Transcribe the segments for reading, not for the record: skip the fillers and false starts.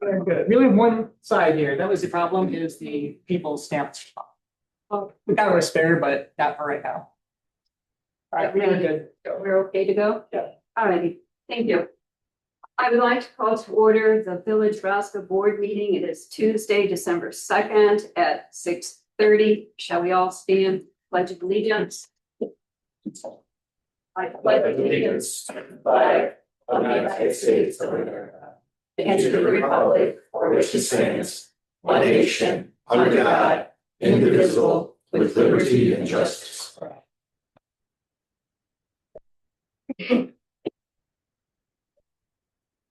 Good. We only have one side here. That was the problem, is the people stamped. Well, we got a spare, but not for right now. All right, we are good. We're okay to go? Yeah. All righty, thank you. I would like to call to order the Village Roscoe Board meeting. It is Tuesday, December 2nd at 6:30. Shall we all stand, pledge of allegiance? I pledge allegiance to the flag of the United States of America and to the republic for which it stands, one nation, under God, indivisible, with liberty and justice for all.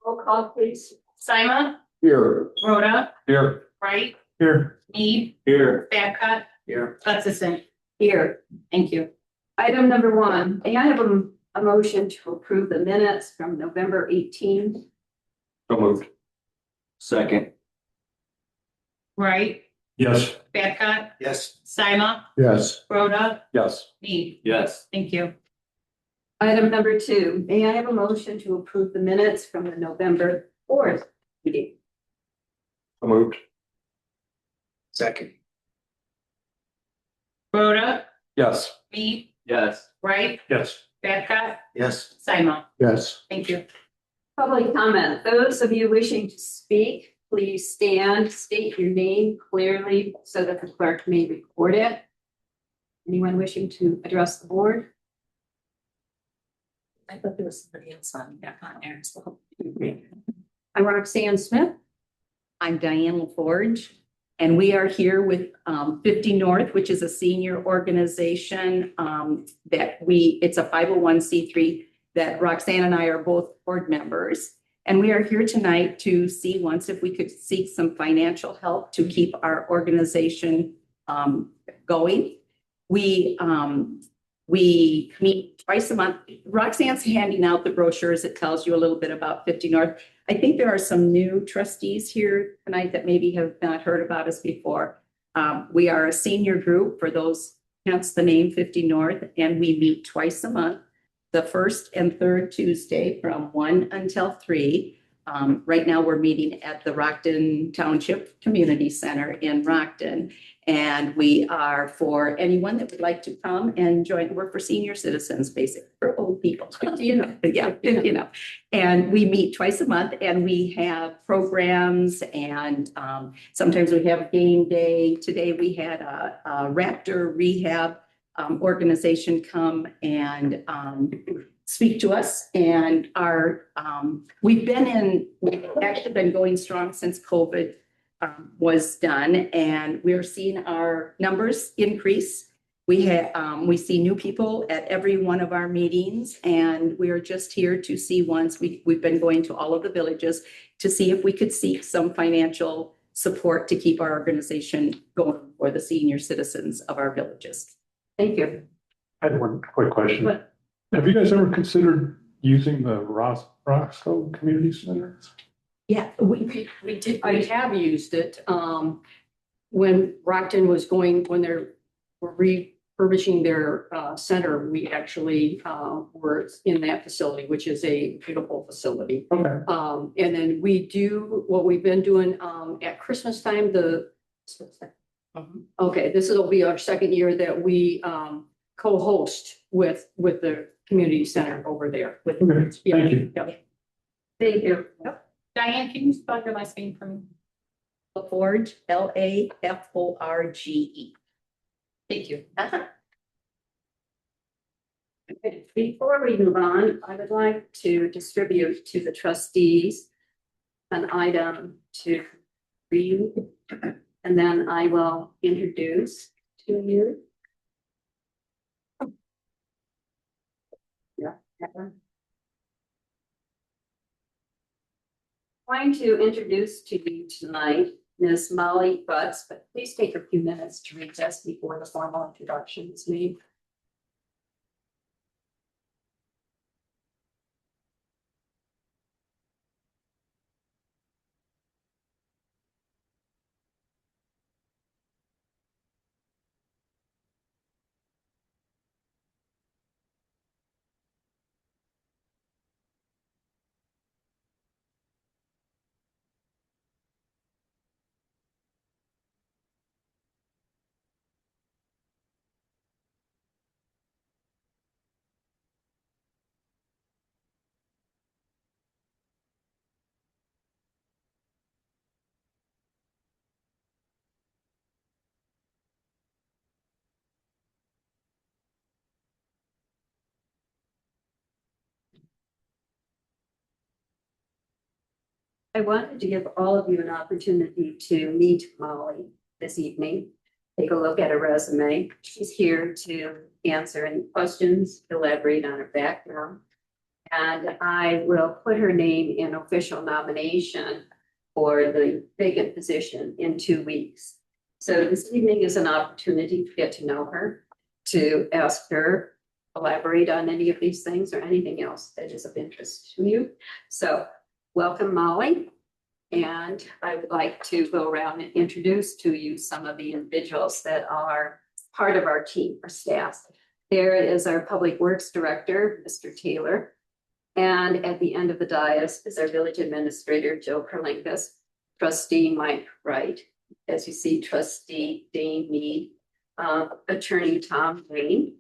Roll call, please. Simon, Here. Rhoda, Here. Wright, Here. Mead, Here. Babcock, Here. Hutchison. Here. Thank you. Item number 1, may I have a motion to approve the minutes from November 18th? So moved. Second. Wright, Yes. Babcock, Yes. Simon, Yes. Rhoda, Yes. Mead. Yes. Thank you. Item number 2, may I have a motion to approve the minutes from the November 4th meeting? So moved. Second. Rhoda, Yes. Mead, Yes. Wright, Yes. Babcock, Yes. Simon. Yes. Thank you. Public comment. Those of you wishing to speak, please stand, state your name clearly so that the clerk may record it. Anyone wishing to address the board? I thought there was somebody else on there as well. I'm Roxanne Smith. I'm Diane LaForge, and we are here with 50 North, which is a senior organization it's a 501c3 that Roxanne and I are both board members. And we are here tonight to see once if we could seek some financial help to keep our organization going. We meet twice a month. Roxanne's handing out the brochures. It tells you a little bit about 50 North. I think there are some new trustees here tonight that maybe have not heard about us before. We are a senior group, for those, hence the name 50 North, and we meet twice a month, the first and third Tuesday from 1 until 3. Right now we're meeting at the Rockton Township Community Center in Rockton. And we are for anyone that would like to come and join. We're for senior citizens, basically, for old people, And we meet twice a month, and we have programs, and sometimes we have game day. Today we had a Raptor rehab organization come and speak to us, and we've actually been going strong since COVID was done, and we're seeing our numbers increase. We see new people at every one of our meetings, and we are just here to see we've been going to all of the villages to see if we could seek some financial support to keep our organization going for the senior citizens of our villages. Thank you. I had one quick question. What? Have you guys ever considered using the Roscoe Community Center? Yeah, we did. I have used it, when Rockton was when they were refurbishing their, center, we actually, were in that facility, which is a beautiful facility. Okay. And then what we've been doing, at Christmas time, okay, will be our second year that we, co-host with the community center over there. Okay, thank you. Yeah. Thank you. Diane, can you spell your last name for me? LaForge, LaForge. Thank you. Okay, before we move on, I would like to distribute to the trustees an item to read, and then I will introduce to you. Yeah. Going to introduce to you tonight Ms. Molly Butts, but please take a few minutes to read this before the formal introduction is made. I wanted to give all of you an opportunity to meet Molly this evening. Take a look at her resume. She's here to answer any questions, elaborate on her background. And I will put her name in official nomination for the vacant position in 2 weeks. So this evening is an opportunity to get to know her, to ask her, elaborate on any of these things or anything else that is of interest to you. So welcome, Molly. And I would like to go around and introduce to you some of the individuals that are part of our team, our staff. There is our Public Works Director, Mr. Taylor. And at the end of the dais is our Village Administrator, Joe Kerlinkus, Trustee Mike Wright, as you see, Trustee Dane Mead, Attorney Tom Wayne,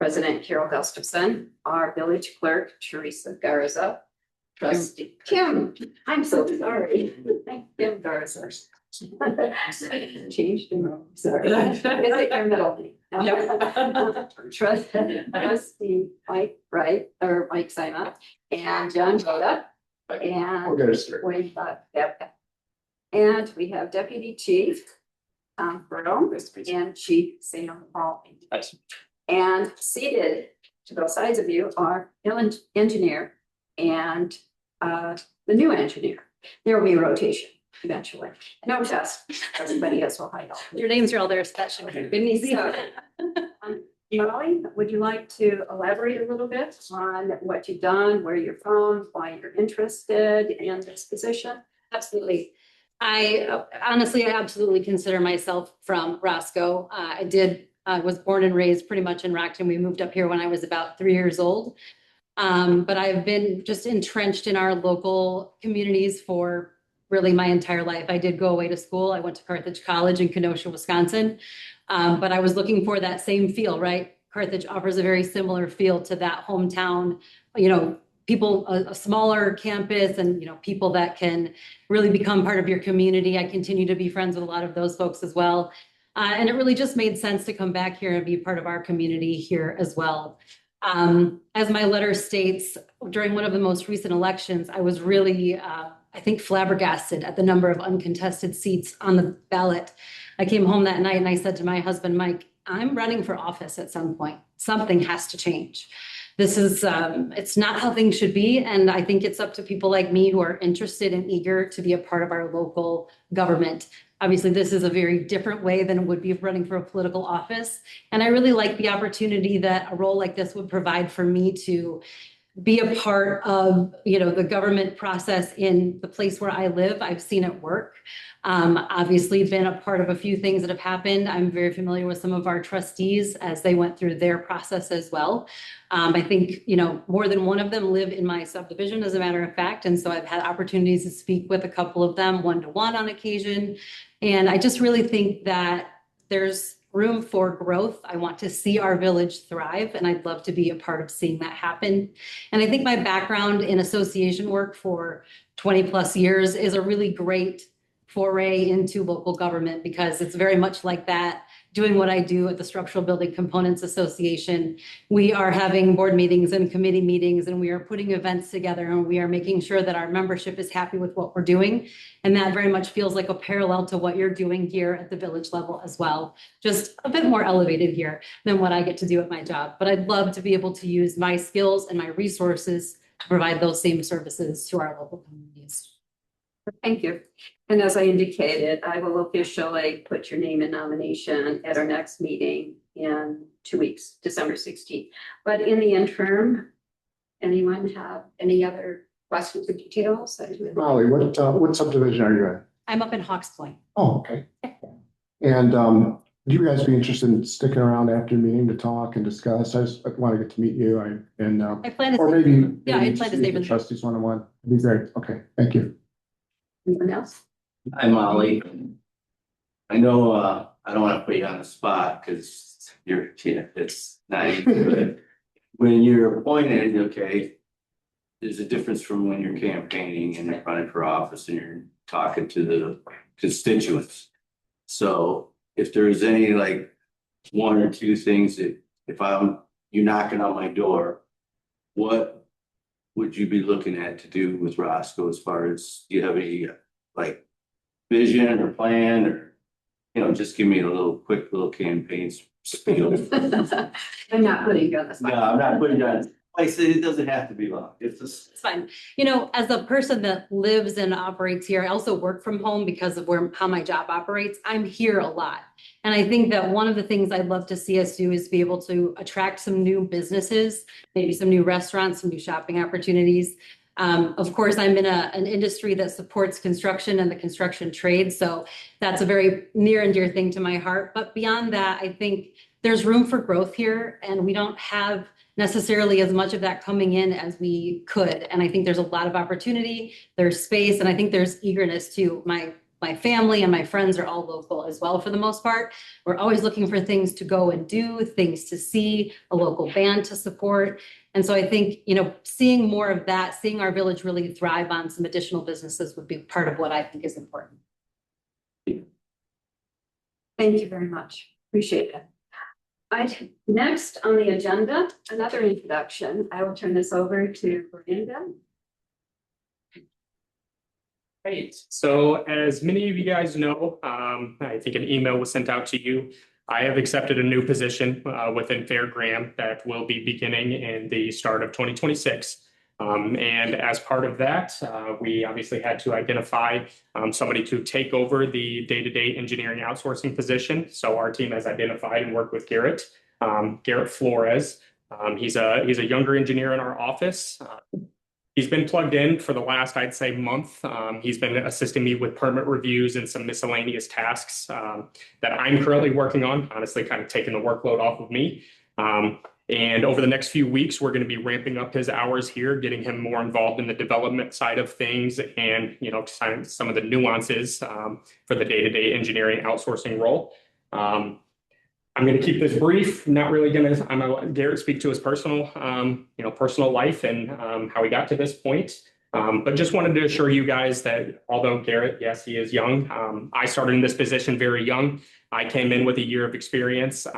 President Carol Gustafson, our Village Clerk, Teresa Garza, Trustee Kim, I'm so sorry. Kim Garza. Changed the name, sorry. Is it your middle name? Trustee Mike Wright, or Mike Simon, and John Boda, and We'll get us through. Wayne Babka. And we have Deputy Chief Tom Burrow and Chief Sam Hall. Nice. And seated to both sides of you are engineer and the new engineer. There will be a rotation eventually. No test. Everybody else will hide off. Your names are all there, so that should have been easy. Molly, would you like to elaborate a little bit on what you've done, where you're from, why you're interested in this position? Absolutely. I honestly, I absolutely consider myself from Roscoe. I was born and raised pretty much in Rockton. We moved up here when I was about 3 years old. But I've been just entrenched in our local communities for really my entire life. I did go away to school. I went to Carthage College in Kenosha, Wisconsin. But I was looking for that same feel, right? Carthage offers a very similar feel to that hometown, people, a smaller campus and, people that can really become part of your community. I continue to be friends with a lot of those folks as well. And it really just made sense to come back here and be part of our community here as well. As my letter states, during one of the most recent elections, I was really, I think, flabbergasted at the number of uncontested seats on the ballot. I came home that night and I said to my husband, Mike, I'm running for office at some point. Something has to change. This is, it's not how things should be. And I think it's up to people like me who are interested and eager to be a part of our local government. Obviously, this is a very different way than it would be running for a political office. And I really like the opportunity that a role like this would provide for me to be a part of, the government process in the place where I live. I've seen it work. Obviously been a part of a few things that have happened. I'm very familiar with some of our trustees as they went through their process as well. I think, more than one of them live in my subdivision, as a matter of fact. And so I've had opportunities to speak with a couple of them one-to-one on occasion. And I just really think that there's room for growth. I want to see our village thrive, and I'd love to be a part of seeing that happen. And I think my background in association work for 20 plus years is a really great foray into local government, because it's very much like that. Doing what I do at the Structural Building Components Association, we are having board meetings and committee meetings, and we are putting events together, and we are making sure that our membership is happy with what we're doing. And that very much feels like a parallel to what you're doing here at the village level as well. Just a bit more elevated here than what I get to do at my job. But I'd love to be able to use my skills and my resources to provide those same services to our local communities. Thank you. And as I indicated, I will officially put your name in nomination at our next meeting in 2 weeks, December 16th. But in the interim, anyone have any other questions or details? Molly, what subdivision are you in? I'm up in Hawks Point. Oh, okay. And would you guys be interested in sticking around after your meeting to talk and discuss? I just want to get to meet you I plan to. or maybe. Yeah, I maybe plan to just stay meet the with- trustees one-on-one. It'd be great. Okay, thank you. Anyone else? Hi, Molly. I know, I don't want to put you on the spot because it's not easy, but when you're appointed, okay, there's a difference from when you're campaigning and you're running for office and you're talking to the constituents. So if there's any like one or two things that if you knocking on my door, what would you be looking at to do with Roscoe as far as, do you have any like vision or plan or, just give me a little quick little campaign spiel. I'm not putting you on the No, spot. I'm not putting you on, like I said, it doesn't have to be long. It's just, It's fine. As a person that lives and operates here, I also work from home because of how my job operates. I'm here a lot. And I think that one of the things I'd love to see us do is be able to attract some new businesses, maybe some new restaurants, some new shopping opportunities. Of course, I'm in an industry that supports construction and the construction trade. So that's a very near and dear thing to my heart. But beyond that, I think there's room for growth here, and we don't have necessarily as much of that coming in as we could. And I think there's a lot of opportunity, there's space, and I think there's eagerness too. My family and my friends are all local as well for the most part. We're always looking for things to go and do, things to see, a local band to support. And so I think, seeing more of that, seeing our village really thrive on some additional businesses would be part of what I think is important. Thank you very much. Appreciate it. Next on the agenda, another introduction. I will turn this over to Brenda. Great. So as many of you guys know, I think an email was sent out to you. I have accepted a new position within Fair Graham that will be beginning in the start of 2026. And as part of that, we obviously had to identify somebody to take over the day-to-day engineering outsourcing position. So our team has identified and worked with Garrett Flores. He's a younger engineer in our office. He's been plugged in for the last, I'd say, month. He's been assisting me with permit reviews and some miscellaneous tasks that I'm currently working on, honestly, kind of taking the workload off of me. And over the next few weeks, we're going to be ramping up his hours here, getting him more involved in the development side of things and, some of the nuances for the day-to-day engineering outsourcing role. I'm going to keep this brief. Not really going to. I'm going to let Garrett speak to his personal life and how he got to this point. But just wanted to assure you guys that although Garrett, yes, he is young. I started in this position very young. I came in with a year of experience.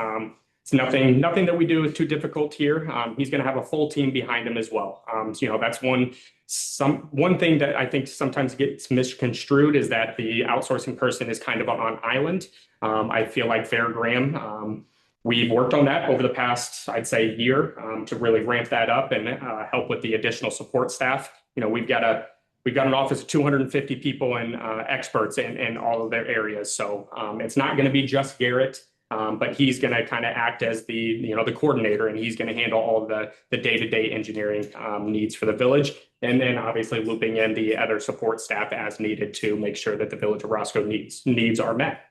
It's nothing that we do is too difficult here. He's going to have a full team behind him as well. That's one thing that I think sometimes gets misconstrued is that the outsourcing person is kind of on island. I feel like Fair Graham, we've worked on that over the past, I'd say, year to really ramp that up and help with the additional support staff. We've got an office of 250 people and experts in all of their areas. So it's not going to be just Garrett, but he's going to kind of act as the coordinator, and he's going to handle all of the day-to-day engineering needs for the village. And then obviously looping in the other support staff as needed to make sure that the village of Roscoe needs are met.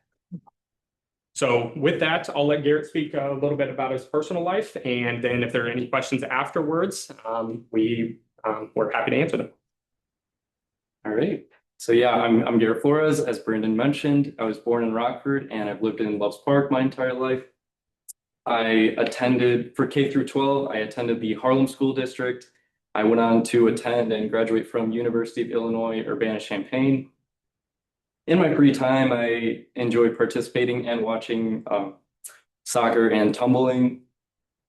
So with that, I'll let Garrett speak a little bit about his personal life. And then if there are any questions afterwards, we're happy to answer them. All right. So yeah, I'm Garrett Flores. As Brandon mentioned, I was born in Rockford and I've lived in Loves Park my entire life. I attended for K through 12. I attended the Harlem School District. I went on to attend and graduate from University of Illinois Urbana-Champaign. In my free time, I enjoy participating and watching soccer and tumbling.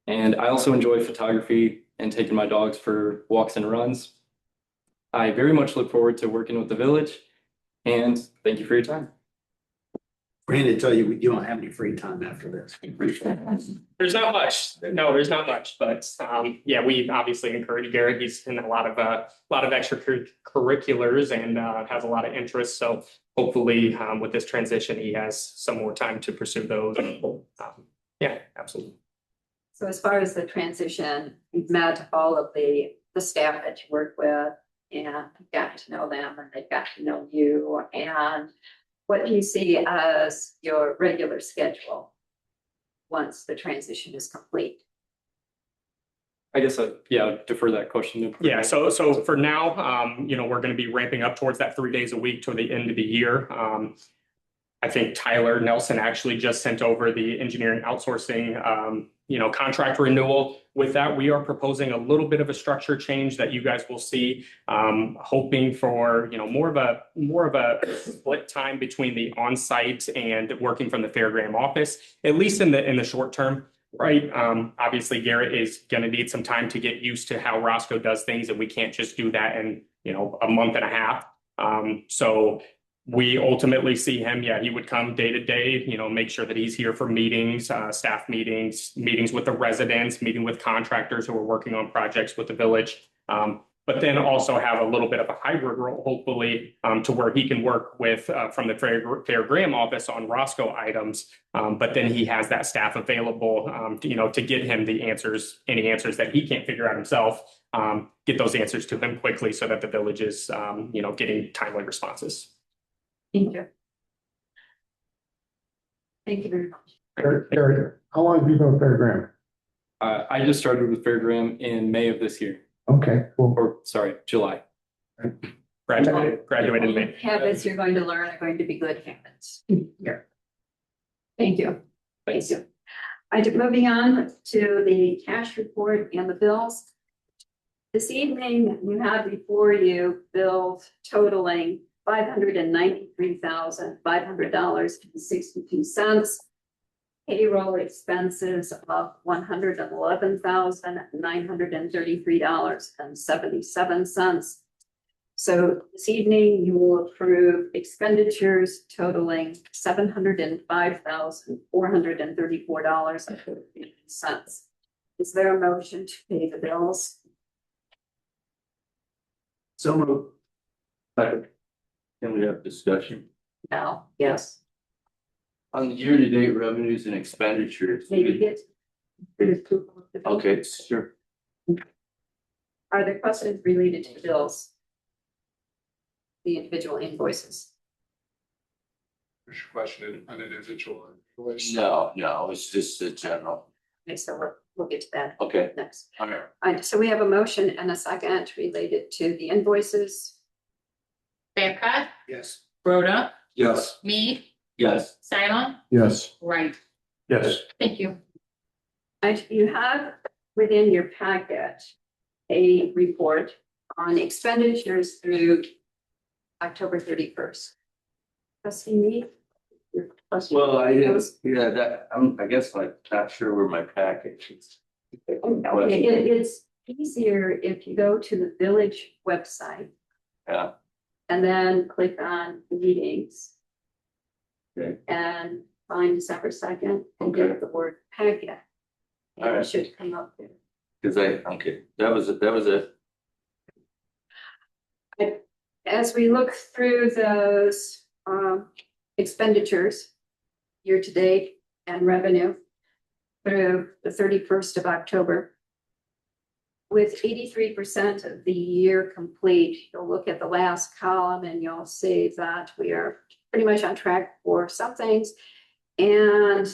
And I also enjoy photography and taking my dogs for walks and runs. I very much look forward to working with the village, and thank you for your time. Brandon, tell you don't have any free time after this. There's not much. No, there's not much. But yeah, we obviously encourage Garrett. He's in a lot of extracurriculars and has a lot of interests. So hopefully, with this transition, he has some more time to pursue those. Yeah, absolutely. So as far as the transition, you've met all of the staff that you work with and got to know them, and they've got to know you. And what do you see as your regular schedule once the transition is complete? I guess I'd defer that question to. Yeah, so for now, we're going to be ramping up towards that 3 days a week to the end of the year. I think Tyler Nelson actually just sent over the engineering outsourcing, contract renewal. With that, we are proposing a little bit of a structure change that you guys will see, hoping for, more of a split time between the on-site and working from the Fair Graham office, at least in the short term. right? Obviously Garrett is gonna need some time to get used to how Roscoe does things, and we can't just do that in, a month and a half. So we ultimately see him, yeah, he would come day to day, make sure that he's here for meetings, staff meetings, meetings with the residents, meeting with contractors who are working on projects with the village. But then also have a little bit of a hybrid role, hopefully, to where he can work with, from the Fair Graham office on Roscoe items. But then he has that staff available, to get him the answers, any answers that he can't figure out himself, get those answers to him quickly so that the village is, getting timely responses. Thank you. Thank you very much. Eric, how long have you been with Fair Graham? I just started with Fair Graham in May of this year, Okay, well, or sorry, July. Graduated in May. Habits you're going to learn are going to be good habits. Here. Thank you. Thank you. Moving on to the cash report and the bills. This evening, you have before you bills totaling $593,500.62. Payroll expenses of $111,933.77. So this evening, you will approve expenditures totaling $705,434.15. Is there a motion to pay the bills? So moved. Can we have discussion No. Yes. on the year-to-date revenues and expenditures? Maybe get. Okay, sure. Are there questions related to the bills? The individual invoices? question on individual. No, it's just a general. Okay, so we'll get to that Okay, next. all right. All right, so we have a motion and a second related to the invoices. Babcock, Yes. Rhoda, Yes. me, Yes. Simon, Yes. right. Yes. Thank you. And you have within your packet a report on expenditures through October 31st. Trustee Mead? Your question? Well, I didn't, yeah, that, I guess I'm not sure where my package is. Okay, it's easier if you go to the village website. Yeah. And then click on meetings. Okay. And find December 2nd and Okay. get the word packet. And it Alright. should come up there. Cause okay, that was it. As we look through those expenditures, year to date and revenue through the 31st of October. With 83% of the year complete, you'll look at the last column and you'll see that we are pretty much on track for some things. And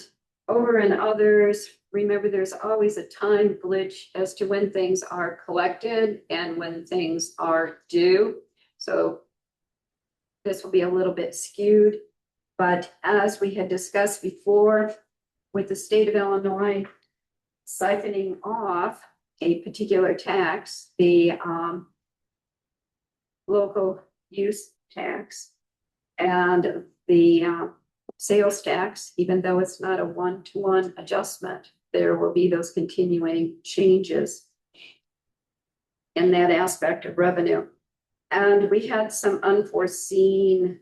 over in others, remember there's always a time glitch as to when things are collected and when things are due. So this will be a little bit skewed, but as we had discussed before, with the state of Illinois siphoning off a particular tax, the local use tax and the sales tax, even though it's not a one-to-one adjustment, there will be those continuing changes in that aspect of revenue. And we had some unforeseen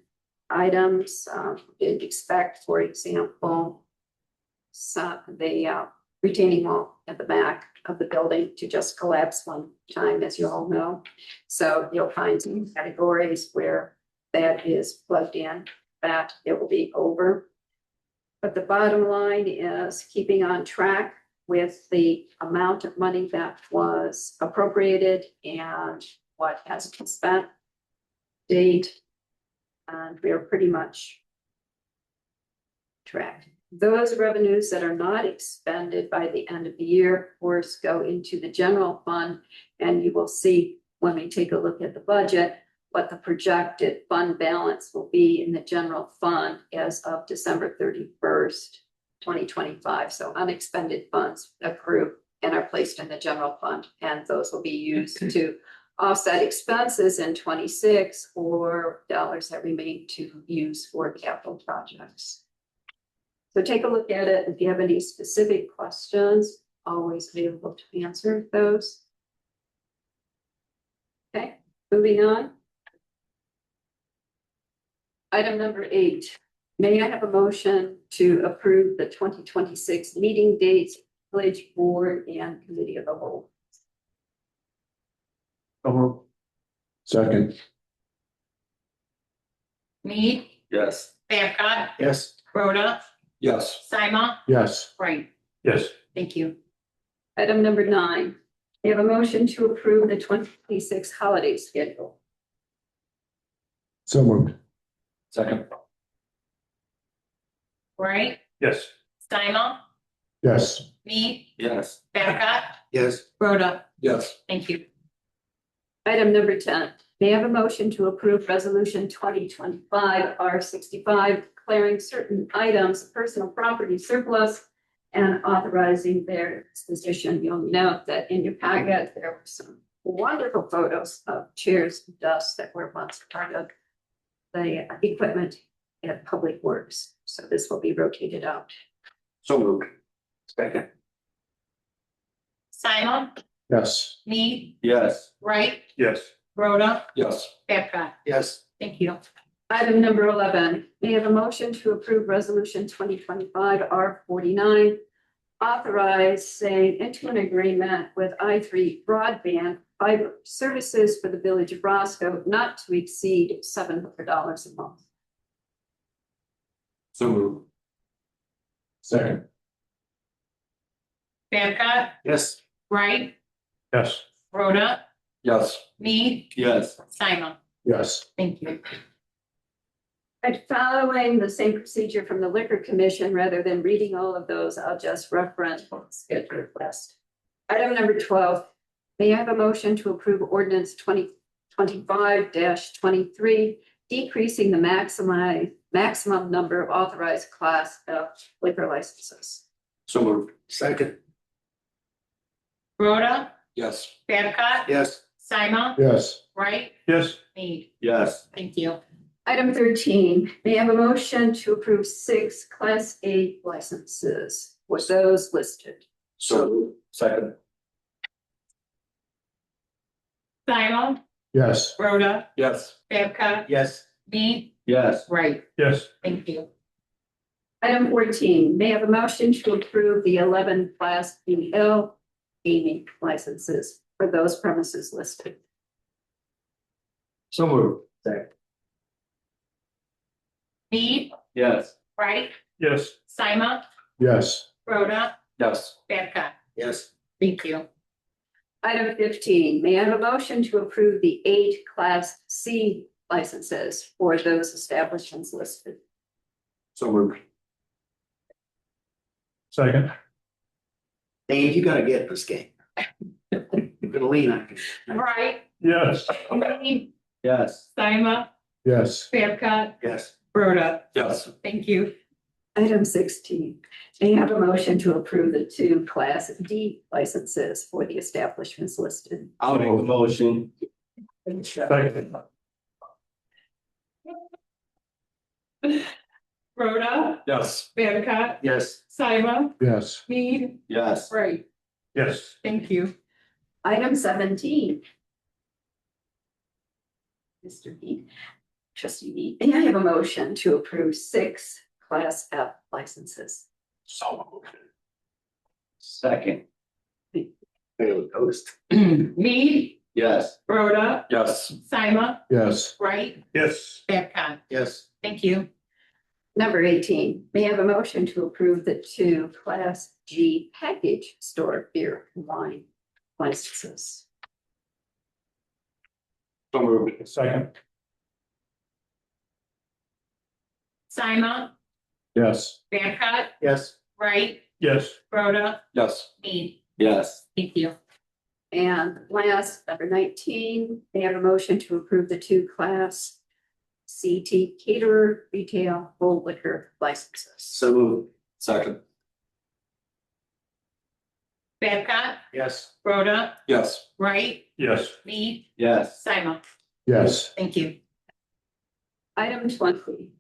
items. Didn't expect, for example, the retaining wall at the back of the building to just collapse one time, as you all know. So you'll find some categories where that is plugged in, that it will be over. But the bottom line is keeping on track with the amount of money that was appropriated and what has been spent date. And we are pretty much tracked. Those revenues that are not expended by the end of the year, of course, go into the general fund. And you will see when we take a look at the budget, what the projected fund balance will be in the general fund as of December 31st, 2025. So unexpended funds accrue and are placed in the general fund. And those will be used to offset expenses in 26 or dollars that remain to use for capital projects. So take a look at it. If you have any specific questions, always available to answer those. Okay, moving on. Item number 8, may I have a motion to approve the 2026 meeting dates, village board and committee of the whole? Second. Mead, Yes. Babcock, Yes. Rhoda, Yes. Sima, Yes. Wright. Yes. Thank you. Item number 9, we have a motion to approve the 2026 holiday schedule. So moved. Second. Wright, Yes. Sima, Yes. Mead, Yes. Babcock, Yes. Rhoda. Yes. Thank you. Item number 10, may I have a motion to approve resolution 2025 R65 declaring certain items personal property surplus and authorizing their disposition. You'll note that in your packet, there were some wonderful photos of chairs and desks that were once part of the equipment at Public Works. So this will be rotated out. So moved. Second. Sima, Yes. Mead, Yes. Wright, Yes. Rhoda, Yes. Babcock. Yes. Thank you. Item number 11, may I have a motion to approve resolution 2025 R49, authorizing into an agreement with I3 Broadband Fiber Services for the Village of Roscoe not to exceed $700 a month. So moved. Second. Babcock, Yes. Wright, Yes. Rhoda, Yes. Mead, Yes. Sima. Yes. Thank you. And following the same procedure from the Liquor Commission, rather than reading all of those, I'll just reference the schedule list. Item number 12, may I have a motion to approve ordinance 2025-23, decreasing the maximum number of authorized class of liquor licenses. So moved. Second. Rhoda, Yes. Babcock, Yes. Sima, Yes. Wright, Yes. Mead. Yes. Thank you. Item 13, may I have a motion to approve 6 Class A licenses with those listed? So moved. Second. Sima, Yes. Rhoda, Yes. Babcock, Yes. Mead, Yes. Wright. Yes. Thank you. Item 14, may I have a motion to approve the 11 Class BL gaming licenses for those premises listed? So moved. Second. Mead, Yes. Wright, Yes. Sima, Yes. Rhoda, Yes. Babcock. Yes. Thank you. Item 15, may I have a motion to approve the 8 Class C licenses for those establishments listed? So moved. Second. Dave, you gotta get this game. You're gonna lean on me. Wright, Yes. Mead, Yes. Sima, Yes. Babcock, Yes. Rhoda. Yes. Thank you. Item 16, may I have a motion to approve the 2 Class D licenses for the establishments listed? I'll make the motion. Second. Rhoda, Yes. Babcock, Yes. Sima, Yes. Mead, Yes. Wright. Yes. Thank you. Item 17. Mr. B, Trustee B, may I have a motion to approve 6 Class F licenses? So moved. Second. Fail toast. Mead, Yes. Rhoda, Yes. Sima, Yes. Wright, Yes. Babcock. Yes. Thank you. Number 18, may I have a motion to approve the 2 Class G package store beer and wine licenses? So moved. Second. Sima, Yes. Babcock, Yes. Wright, Yes. Rhoda, Yes. Mead. Yes. Thank you. And last, number 19, may I have a motion to approve the 2 Class CT caterer retail full liquor licenses? So moved. Second. Babcock, Yes. Rhoda, Yes. Wright, Yes. Mead, Yes. Sima. Yes. Thank you. Item 20.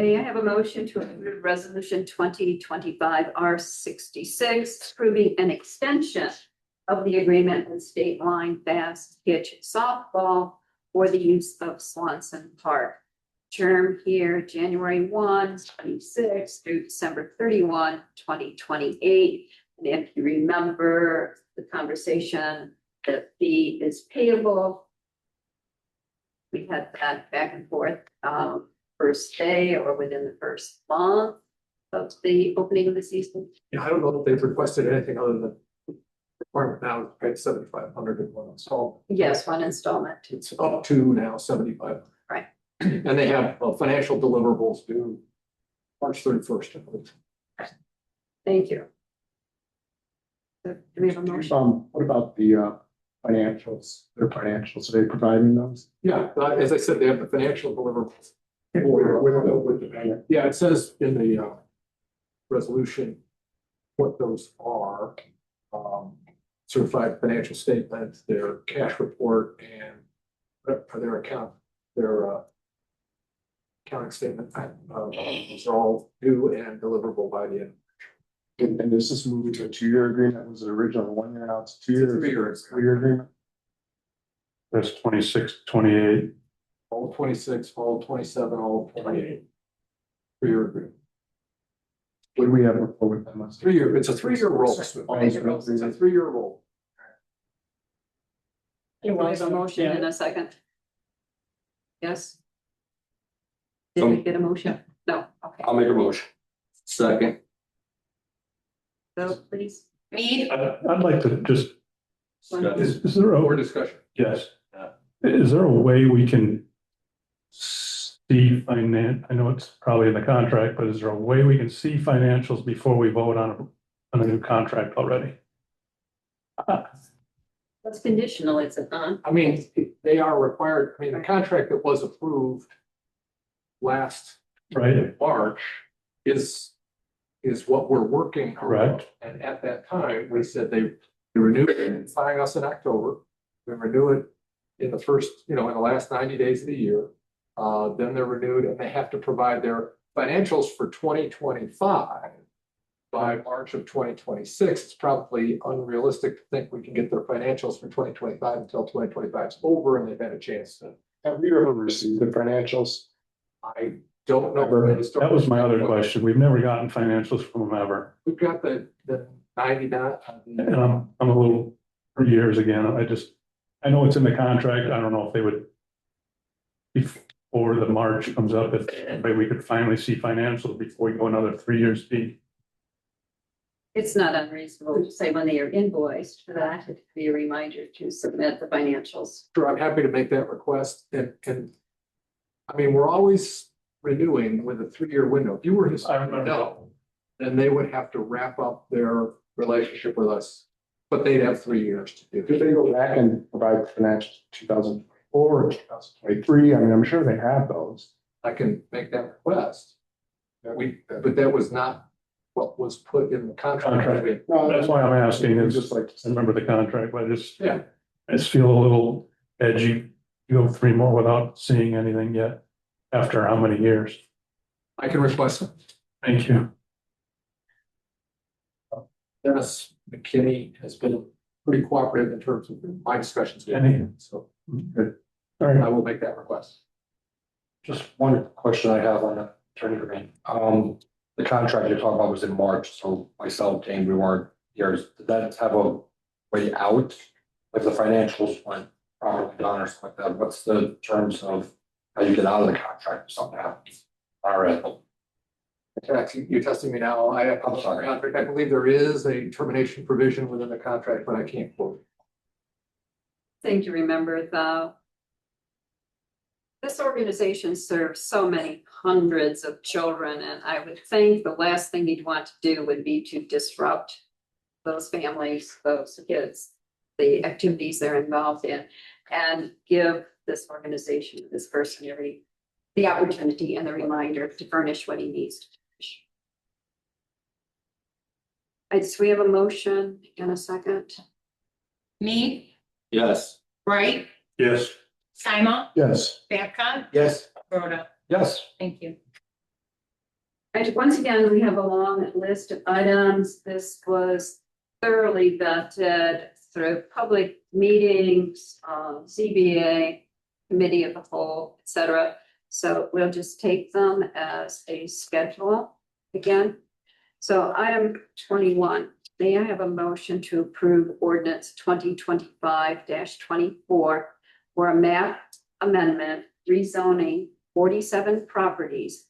May I have a motion to approve resolution 2025 R 66, approving an extension of the agreement with State Line Fast Pitch Softball for the use of Swanson Park. Term here, January 1, 26 through December 31, 2028. And if you remember the conversation, the fee is payable. We had that back and forth, first day or within the first month of the opening of the season. Yeah, I don't know if they've requested anything other than requirement now to pay 7,500 in one installment. Yes, one installment. It's up to now 7,500. Right. And they have financial deliverables due March 31st, I believe. Thank you. So, do we have a motion? What about the financials? Their financials, are they providing those? Yeah, as I said, they have the financial deliverables. With the payment. Yeah, it says in the resolution what those are. Certified financial statements, their cash report, and their accounting statement. These are all due and deliverable by the end. And this is moving to a 2-year agreement. Was it originally 1 year? Now it's 2 years? 3-year. 3-year agreement? That's 26, 28. All 26, all 27, all 28. 3-year agreement. What do we have before with them? 3-year, it's a 3-year roll. It's a 3-year roll. Do we have a motion in a second? Yes? Did we get a motion? No, okay. I'll make a motion. Second. Vote, please. Mead, I'd like to just, is there More a, discussion. yes. Is there a way we can see I know it's probably in the contract, but is there a way we can see financials before we vote on a new contract already? That's conditional, it's a on. I mean, they are required, I mean, the contract that was approved last Right, March is what we're working. on. correct. And at that time, we said they renewed it, firing us in October. We renew it in the first, in the last 90 days of the year. Then they're renewed and they have to provide their financials for 2025 by March of 2026. It's probably unrealistic to think we can get their financials for 2025 until 2025 is over and they've had a chance to. Have you ever received the financials? I don't know. That was my other question. We've never gotten financials from them ever. We've got the 99. And I'm a little, for years again, I know it's in the contract. I don't know if they would, before the March comes up, if maybe we could finally see financials before we go another 3 years deep. It's not unreasonable to say when they are invoiced for that, it could be a reminder to submit the financials. Sure, I'm happy to make that request and I mean, we're always renewing with a 3-year window. If you were to I remember. no, then they would have to wrap up their relationship with us, but they'd have 3 years to do. Could they go back and provide financials 2024 or 2023? I mean, I'm sure they have those. I can make that request. But that was not what was put in the contract. No, that's why I'm asking, is just like, I remember the contract, but Yeah. I just feel a little edgy. You go 3 more without seeing anything yet, after how many years? I can request it. Thank you. Dennis McKinney has been pretty cooperative in terms of my discussions with Kenny. him, so Good. All right. I will make that request. Just one question I have on the attorney agreement. The contract you're talking about was in March, so myself, James, we weren't here. Did that have a way out? Like the financials weren't properly done or something like that? What's the terms of how you get out of the contract if something happens? All right. You're testing me now. I'm sorry. I believe there is a termination provision within the contract, but I can't quote. Thing to remember though. This organization serves so many hundreds of children, and I would think the last thing you'd want to do would be to disrupt those families, those kids, the activities they're involved in, and give this organization, this person, the opportunity and the reminder to furnish what he needs to furnish. We have a motion in a second. Mead, Yes. Bright, Yes. Simon, Yes. Babcock, Yes. Rhoda. Yes. Thank you. And once again, we have a long list of items. This was thoroughly vetted through public meetings, ZBA, committee of the whole, et cetera. So we'll just take them as a schedule again. So item 21, may I have a motion to approve ordinance 2025-24 for a map amendment rezoning 47 properties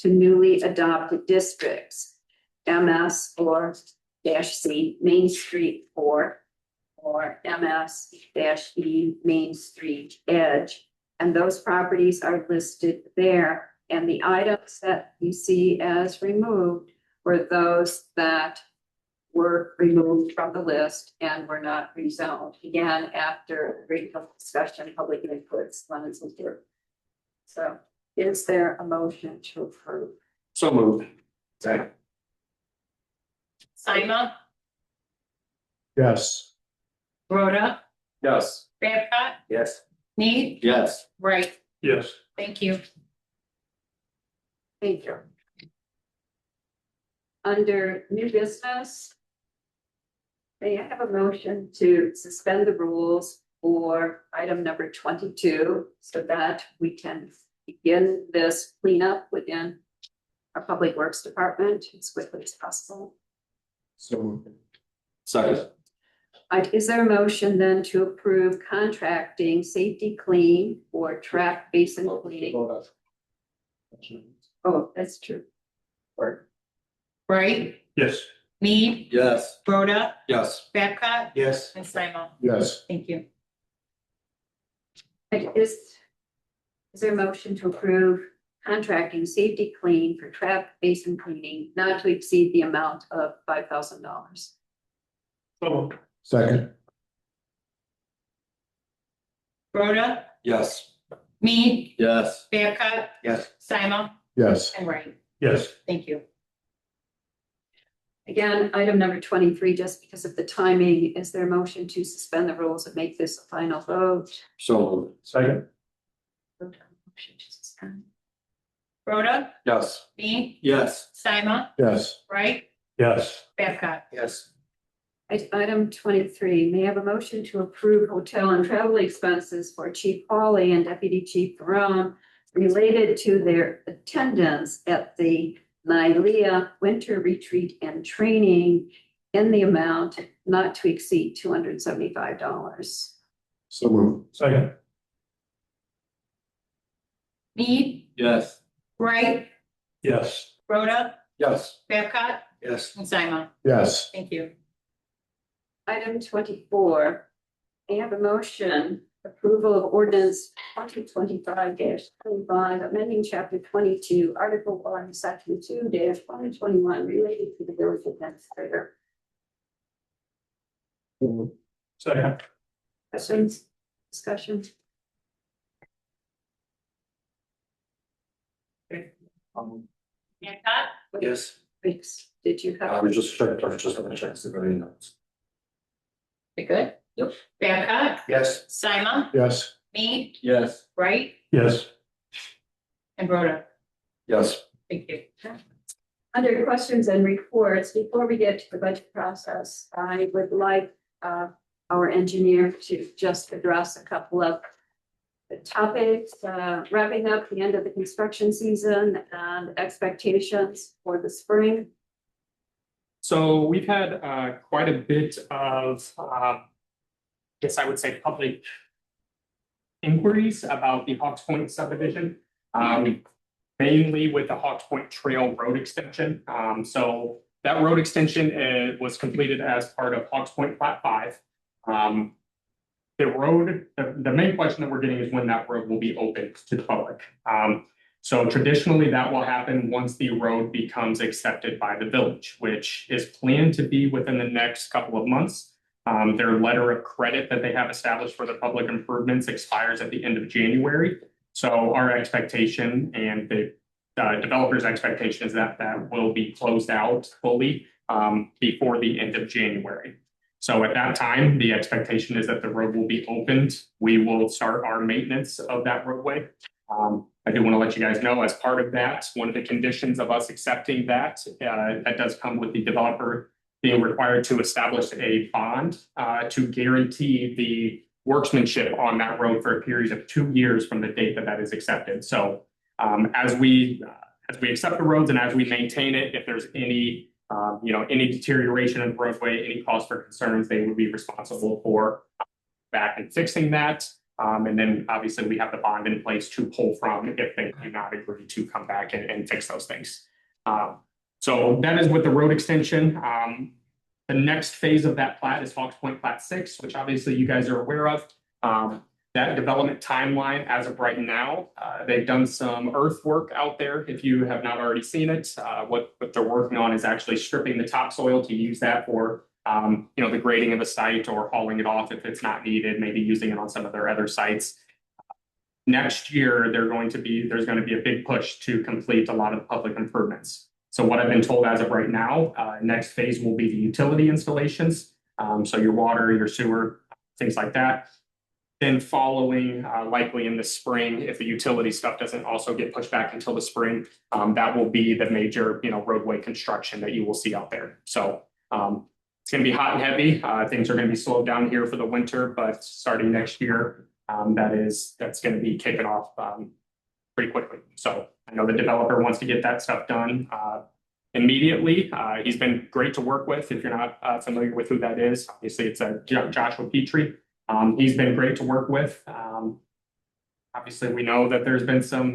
to newly adopted districts, MS or -C Main Street 4 or MS-E Main Street Edge. And those properties are listed there. And the items that you see as removed were those that were removed from the list and were not rezoned. Again, after great discussion, public inputs, Lennon's and through. So is there a motion to approve? So moved. Second. Simon, Yes. Rhoda, Yes. Babcock, Yes. me, Yes. right, Yes. thank you. Thank you. Under new business, may I have a motion to suspend the rules for item number 22 so that we can begin this cleanup within our Public Works Department as quickly as possible? So. Second. Is there a motion then to approve contracting Safety Clean for trap basin cleaning? Oh, that's true. Or Right, Yes. me, Yes. Rhoda, Yes. Babcock, Yes. and Simon, Yes. thank you. Is there a motion to approve contracting Safety Clean for trap basin cleaning not to exceed the amount of $5,000? So. Second. Rhoda, Yes. me, Yes. Babcock, Yes. Simon, Yes. and right, Yes. thank you. Again, item number 23, just because of the timing, is there a motion to suspend the rules and make this a final vote? So moved. Second. Motion to suspend. Rhoda, Yes. me, Yes. Simon, Yes. right, Yes. Babcock, Yes. Item 23, may I have a motion to approve hotel and travel expenses for Chief Hawley and Deputy Chief Barone related to their attendance at the NYLEA Winter Retreat and Training in the amount not to exceed $275. So moved. Second. me, Yes. right, Yes. Rhoda, Yes. Babcock, Yes. and Simon, Yes. thank you. Item 24, I have a motion, approval of ordinance 2025-25, amending chapter 22, article 1, section 2-2021 related to the village administrator. Second. Questions, discussion? Babcock, Yes. Thanks. Did you I have? was just checking, the very notes. you good? Yep. Babcock, Yes. Simon, Yes. me, Yes. right, Yes. and Rhoda, Yes. thank you. Under questions and reports, before we get to the budget process, I would like our engineer to just address a couple of the topics, wrapping up the end of the construction season and expectations for the spring. So we've had quite a bit of, guess I would say, public inquiries about the Hawks Point subdivision, mainly with the Hawks Point Trail Road extension. So that road extension was completed as part of Hawks Point Plat 5. The road, the main question that we're getting is when that road will be open to the public. So traditionally, that will happen once the road becomes accepted by the village, which is planned to be within the next couple of months. Their letter of credit that they have established for the public improvements expires at the end of January. So our expectation and the developer's expectation is that that will be closed out fully before the end of January. So at that time, the expectation is that the road will be opened. We will start our maintenance of that roadway. I do want to let you guys know, as part of that, one of the conditions of us accepting that, that does come with the developer being required to establish a bond to guarantee the workmanship on that road for a period of 2 years from the date that that is accepted. So as we accept the roads and as we maintain it, if there's any any deterioration in the roadway, any cause for concerns, they would be responsible for back and fixing that. And then obviously we have the bond in place to pull from if they do not agree to come back and fix those things. So that is with the road extension. The next phase of that plat is Hawks Point Plat 6, which obviously you guys are aware of. That development timeline as of right now, they've done some earthwork out there. If you have not already seen it, what they're working on is actually stripping the topsoil to use that for the grading of the site or hauling it off if it's not needed, maybe using it on some of their other sites. Next year, there's going to be a big push to complete a lot of public improvements. So what I've been told as of right now, next phase will be the utility installations. So your water, your sewer, things like that. Then following, likely in the spring, if the utility stuff doesn't also get pushed back until the spring, that will be the major, roadway construction that you will see out there. So it's going to be hot and heavy. Things are going to be slowed down here for the winter, but starting next year, that's going to be kicking off pretty quickly. So I know the developer wants to get that stuff done immediately. He's been great to work with. If you're not familiar with who that is, obviously it's Joshua Petrie. He's been great to work with. Obviously, we know that there's been some,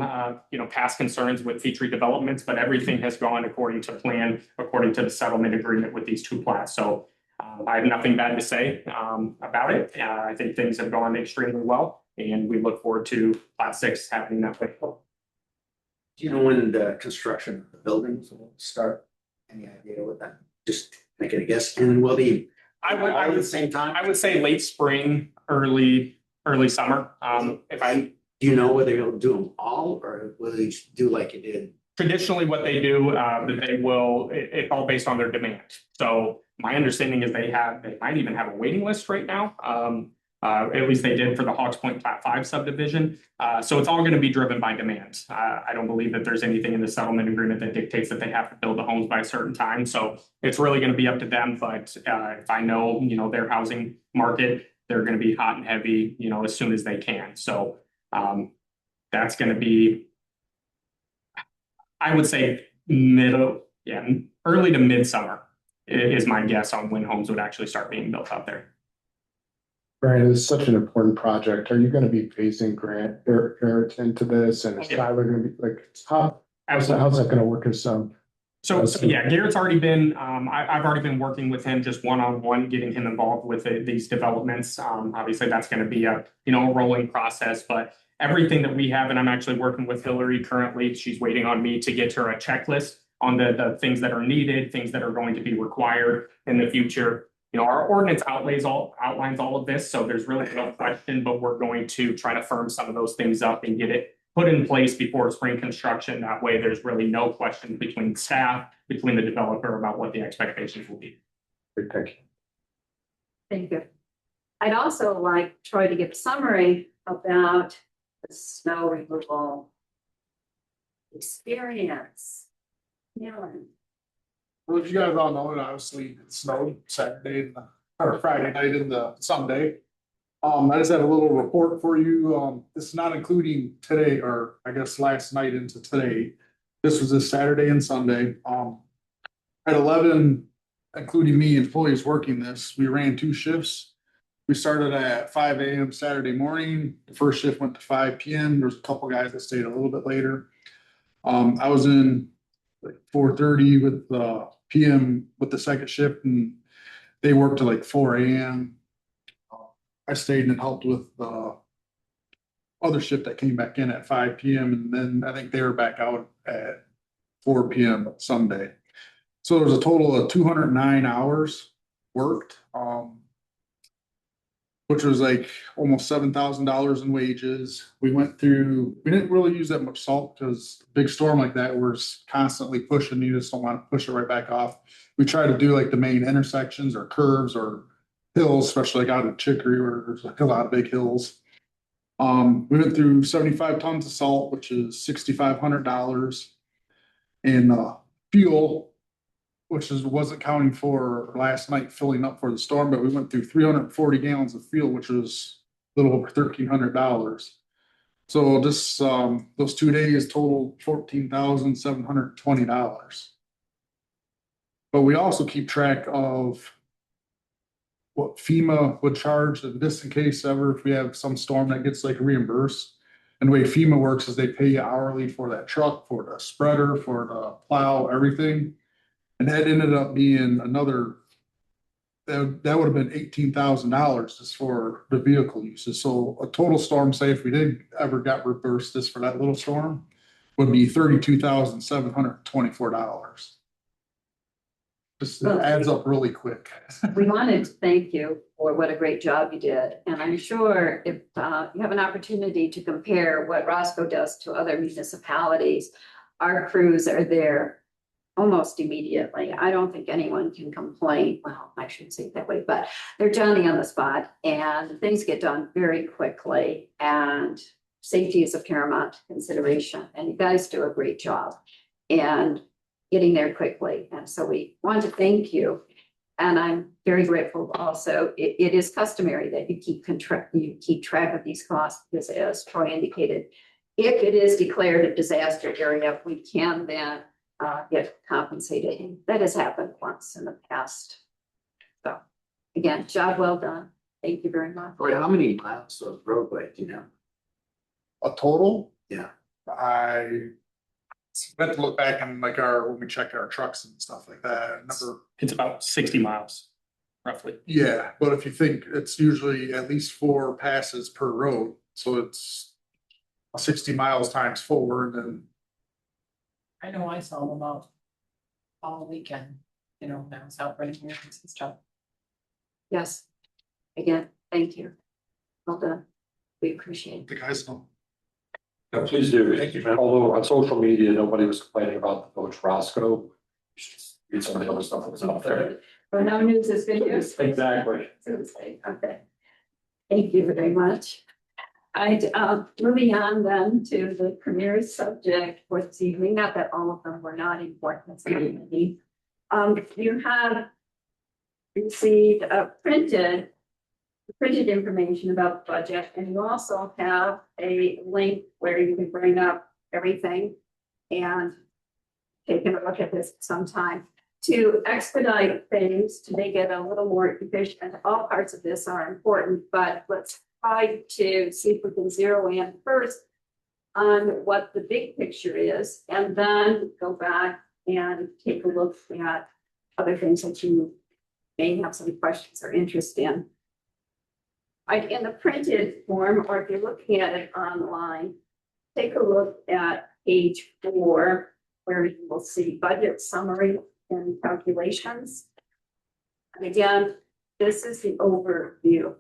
past concerns with Petrie developments, but everything has gone according to plan, according to the settlement agreement with these two plats. So I have nothing bad to say about it. I think things have gone extremely well, and we look forward to Plat 6 happening that way. Do you know when the construction of the buildings will start? Any idea what that? Just making a guess. And will be all at the same time? I would say late spring, early summer. Do you know whether you'll do them all or will they do like you did? Traditionally, what they do, they will, it's all based on their demand. So my understanding is they might even have a waiting list right now. At least they did for the Hawks Point Plat 5 subdivision. So it's all going to be driven by demand. I don't believe that there's anything in the settlement agreement that dictates that they have to build the homes by a certain time. So it's really going to be up to them. But if I know, their housing market, they're going to be hot and heavy, as soon as they can. So that's going to be, I would say early to midsummer is my guess on when homes would actually start being built out there. Brian, it's such an important project. Are you going to be phasing Garrett into this? And is Tyler going to be like, how's that going to work as some? So yeah, Garrett's already been, I've already been working with him just one-on-one, getting him involved with these developments. Obviously that's going to be a rolling process, but everything that we have, and I'm actually working with Hillary currently, she's waiting on me to get her a checklist on the things that are needed, things that are going to be required in the future. Our ordinance outlines all of this, so there's really no question, but we're going to try to firm some of those things up and get it put in place before spring construction. That way there's really no question between staff, between the developer about what the expectations will be. Thank you. Thank you. I'd also like Troy to give a summary about the snow removal experience. Well, as you guys all know, it obviously snowed Saturday or Friday night into Sunday. I just have a little report for you. This is not including today, or I guess last night into today. This was this Saturday and Sunday. At 11, including me, employees working this, we ran 2 shifts. We started at 5 a.m. Saturday morning. The first shift went to 5 p.m. There's a couple guys that stayed a little bit later. I was in like 4:30 with the PM with the second shift, and they worked till like 4 a.m. I stayed and helped with the other shift that came back in at 5 p.m. and then I think they were back out at 4 p.m. Sunday. So there was a total of 209 hours worked, which was like almost $7,000 in wages. We didn't really use that much salt because a big storm like that, we're constantly pushing. You just don't want to push it right back off. We try to do like the main intersections or curves or hills, especially like out in Chicory where there's a lot of big hills. We went through 75 tons of salt, which is $6,500. And fuel, which wasn't counting for last night filling up for the storm, but we went through 340 gallons of fuel, which was a little over $1,300. So this, those 2 days totaled $14,720. But we also keep track of what FEMA would charge, and this in case ever, if we have some storm that gets like reimbursed. And the way FEMA works is they pay you hourly for that truck, for the spreader, for the plow, everything. And that ended up being another, that would have been $18,000 just for the vehicle uses. So a total storm, say if we did ever got reimbursed this for that little storm, would be $32,724. Just it adds up really quick. We wanted to thank you for what a great job you did. And I'm sure if you have an opportunity to compare what Roscoe does to other municipalities, our crews are there almost immediately. I don't think anyone can complain. Well, I shouldn't say it that way, but they're Johnny on the spot and things get done very quickly and safety is a paramount consideration. And you guys do a great job and getting there quickly. And so we want to thank you. And I'm very grateful also. It is customary that you keep track of these costs because as Troy indicated, if it is declared a disaster area, we can then get compensated. That has happened once in the past. So again, job well done. Thank you very much. Wait, how many miles of roadway do you know? A total? Yeah. I meant to look back and like when we check our trucks and stuff like that. Never. It's about 60 miles, roughly. Yeah, but if you think it's usually at least 4 passes per road, so it's 60 miles times 4, and then. I know I saw them all weekend, you know, when I was out running errands and stuff. Yes. Again, thank you. Well done. We appreciate it. The guys know. Yeah, please do. Thank you. Although on social media, nobody was complaining about the village Roscoe. You should just read some of the other stuff that was out there. So no news is good news. Exactly. Okay. Thank you very much. Moving on then to the premier subject for this evening, not that all of them were not important. You have received printed information about the budget, and you also have a link where you can bring up everything and take a look at this sometime. To expedite things, to make it a little more efficient, all parts of this are important, but let's try to see if we can zero in first on what the big picture is, and then go back and take a look at other things that you may have some questions or interest in. In the printed form, or if you're looking at it online, take a look at page 4, where you will see budget summary and calculations. And again, this is the overview.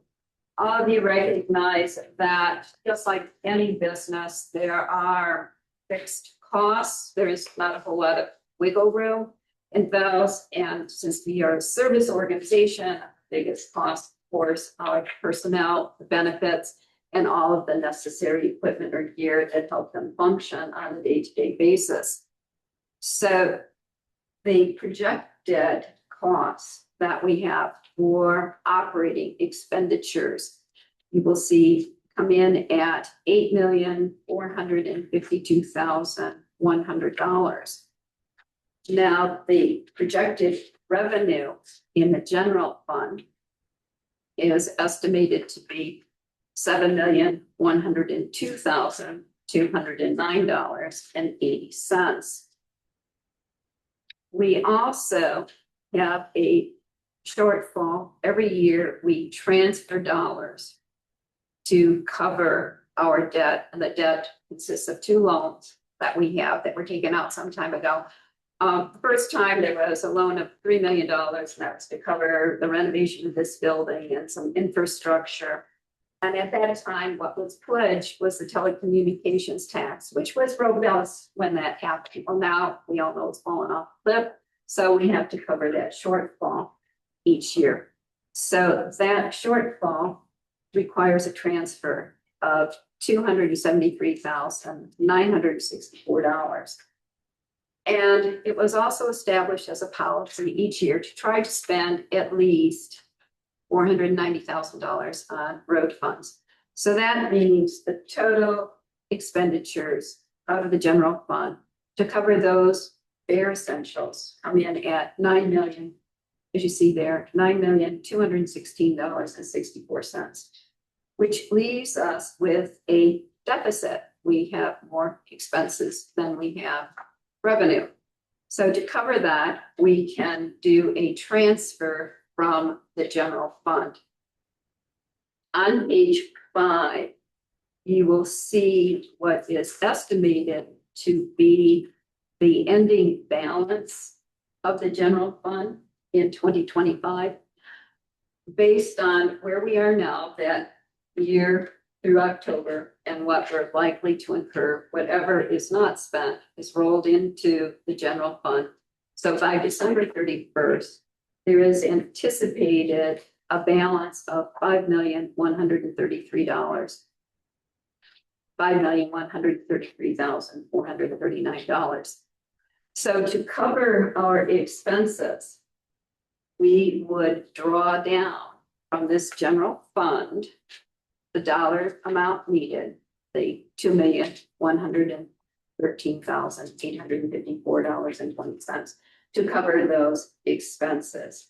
All of you recognize that just like any business, there are fixed costs. There is not a whole lot of wiggle room in those. And since we are a service organization, biggest cost, of course, are personnel, the benefits, and all of the necessary equipment or gear that help them function on a day-to-day basis. So the projected costs that we have for operating expenditures, you will see come in at $8,452,100. Now, the projected revenue in the general fund is estimated to be $7,102,209.80. We also have a shortfall. Every year we transfer dollars to cover our debt, and the debt consists of 2 loans that we have that were taken out some time ago. The first time there was a loan of $3 million, and that was to cover the renovation of this building and some infrastructure. And at that time, what was pledged was the telecommunications tax, which was robust when that happened. Well, now we all know it's fallen off the cliff, so we have to cover that shortfall each year. So that shortfall requires a transfer of $273,964. And it was also established as a policy each year to try to spend at least $490,000 on road funds. So that means the total expenditures out of the general fund to cover those bare essentials come in at 9 million, as you see there, $9,216.64, which leaves us with a deficit. We have more expenses than we have revenue. So to cover that, we can do a transfer from the general fund. On page 5, you will see what is estimated to be the ending balance of the general fund in 2025. Based on where we are now, that year through October, and what we're likely to incur, whatever is not spent is rolled into the general fund. So by December 31st, there is anticipated a balance of $5,133. $5,133,439. So to cover our expenses, we would draw down from this general fund the dollar amount needed, the $2,113,854.20 to cover those expenses.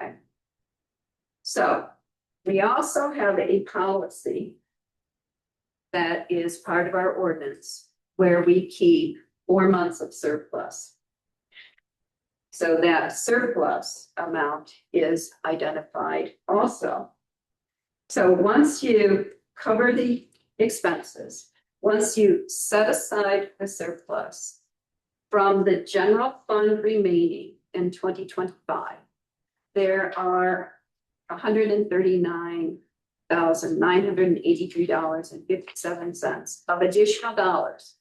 Okay. So we also have a policy that is part of our ordinance where we keep 4 months of surplus. So that surplus amount is identified also. So once you cover the expenses, once you set aside the surplus from the general fund remaining in 2025, there are $139,983.57 of additional dollars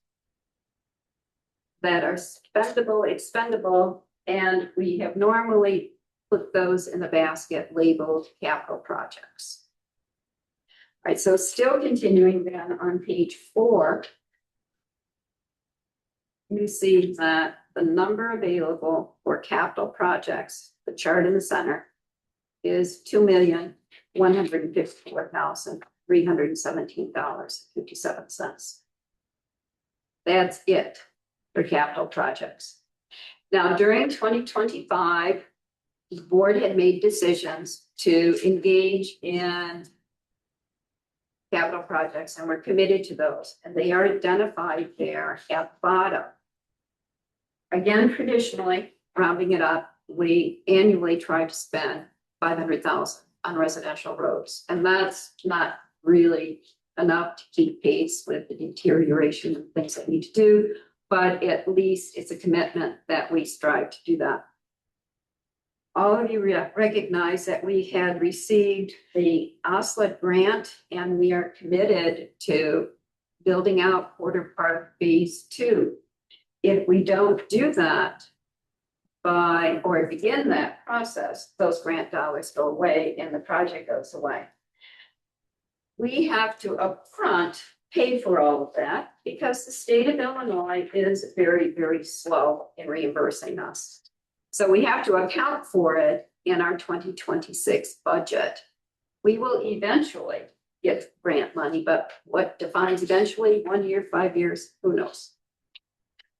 that are spendable, expendable, and we have normally put those in the basket labeled capital projects. All right, so still continuing then on page 4, you see that the number available for capital projects, the chart in the center, is $2,154,317.57. That's it for capital projects. Now, during 2025, the board had made decisions to engage in capital projects, and we're committed to those, and they are identified there at the bottom. Again, traditionally, rounding it up, we annually try to spend $500,000 on residential roads, and that's not really enough to keep pace with the deterioration and things that we need to do, but at least it's a commitment that we strive to do that. All of you recognize that we had received the OSLID grant, and we are committed to building out Porter Park Phase 2. If we don't do that or begin that process, those grant dollars go away and the project goes away. We have to upfront pay for all of that because the state of Illinois is very, very slow in reimbursing us. So we have to account for it in our 2026 budget. We will eventually get grant money, but what defines eventually, 1 year, 5 years, who knows?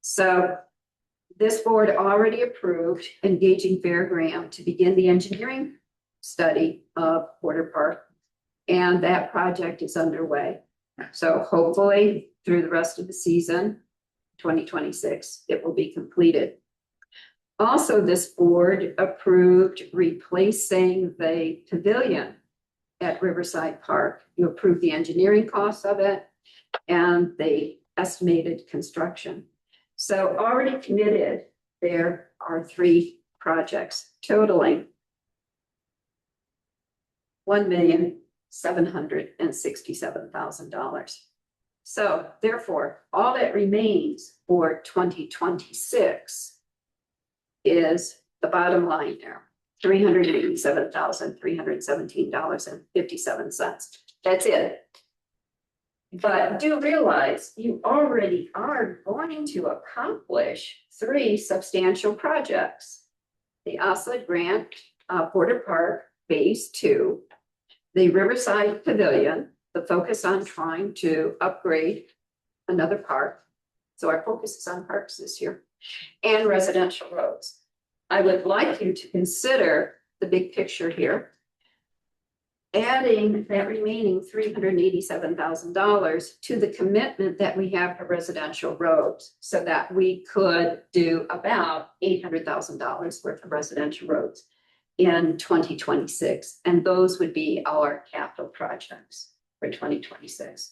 So this board already approved engaging Fair Graham to begin the engineering study of Porter Park, and that project is underway. So hopefully through the rest of the season, 2026, it will be completed. Also, this board approved replacing the pavilion at Riverside Park. You approved the engineering costs of it and the estimated construction. So already committed, there are 3 projects totaling $1,767,000. So therefore, all that remains for 2026 is the bottom line there, $387,317.57. That's it. But do realize you already are going to accomplish 3 substantial projects. The Oslet Grant, Porter Park Phase 2, the Riverside Pavilion, the focus on trying to upgrade another park. So our focus is on parks this year, and residential roads. I would like you to consider the big picture here. Adding that remaining $387,000 to the commitment that we have for residential roads, so that we could do about $800,000 worth of residential roads in 2026. And those would be our capital projects for 2026.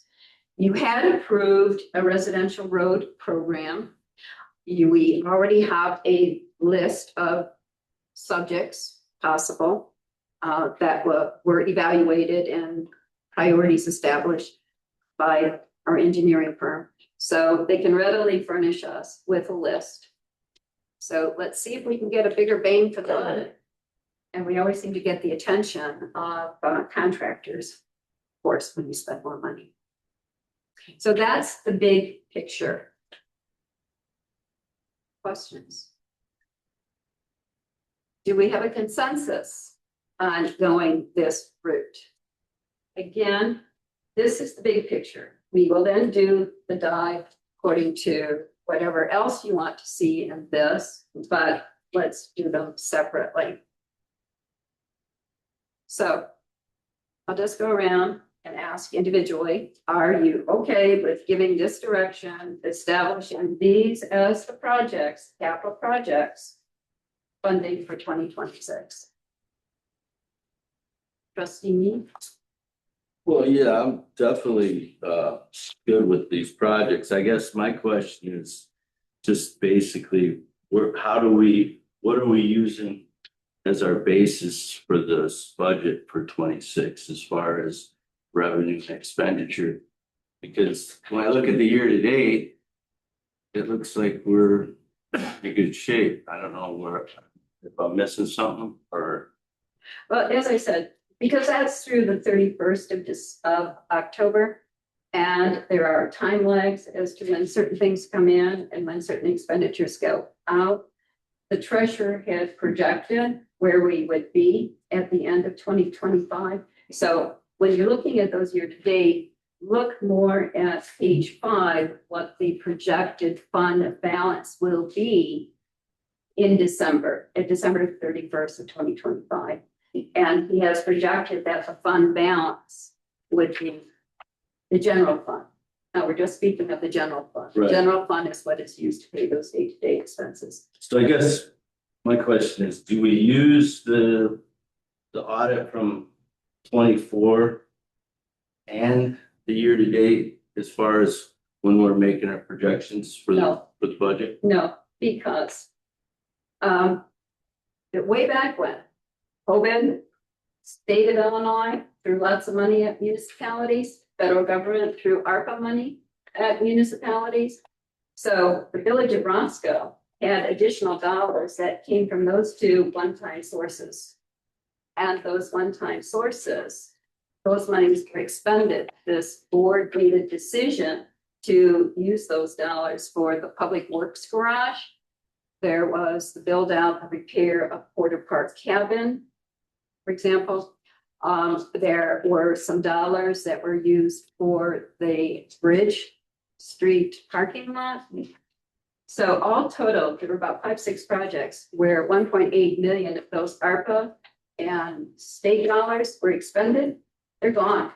You had approved a residential road program. We already have a list of subjects possible that were evaluated and priorities established by our engineering firm. So they can readily furnish us with a list. So let's see if we can get a bigger bang for the buck. And we always seem to get the attention of contractors, of course, when you spend more money. So that's the big picture. Questions? Do we have a consensus on going this route? Again, this is the big picture. We will then do the dive according to whatever else you want to see in this, but let's do them separately. So I'll just go around and ask individually, are you okay with giving this direction, establishing these as the projects, capital projects, funding for 2026? Trustee Me? Well, yeah, I'm definitely good with these projects. I guess my question is just basically what are we using as our basis for this budget for 26 as far as revenue and expenditure? Because when I look at the year to date, it looks like we're in good shape. I don't know if I'm missing something or. Well, as I said, because that's through the 31st of October, and there are time lags as to when certain things come in and when certain expenditures go out. The treasurer had projected where we would be at the end of 2025. So when you're looking at those year to date, look more at page 5, what the projected fund balance will be in December, at December 31st of 2025. And he has projected that the fund balance would be the general fund. Now, we're just speaking of the general fund. Right. The general fund is what is used to pay those day-to-day expenses. So I guess my question is, do we use the audit from 24 and the year to date as far as when we're making our projections for No. the budget? No, because way back when COVID, state of Illinois threw lots of money at municipalities, federal government threw ARPA money at municipalities. So the village of Roscoe had additional dollars that came from those 2 one-time sources. And those one-time sources, those monies were expended. This board made a decision to use those dollars for the public works garage. There was the build out, the repair of Porter Park Cabin, for example. There were some dollars that were used for the Bridge Street parking lot. So all total, there were about 5-6 projects where 1.8 million of those ARPA and state dollars were expended. They're gone.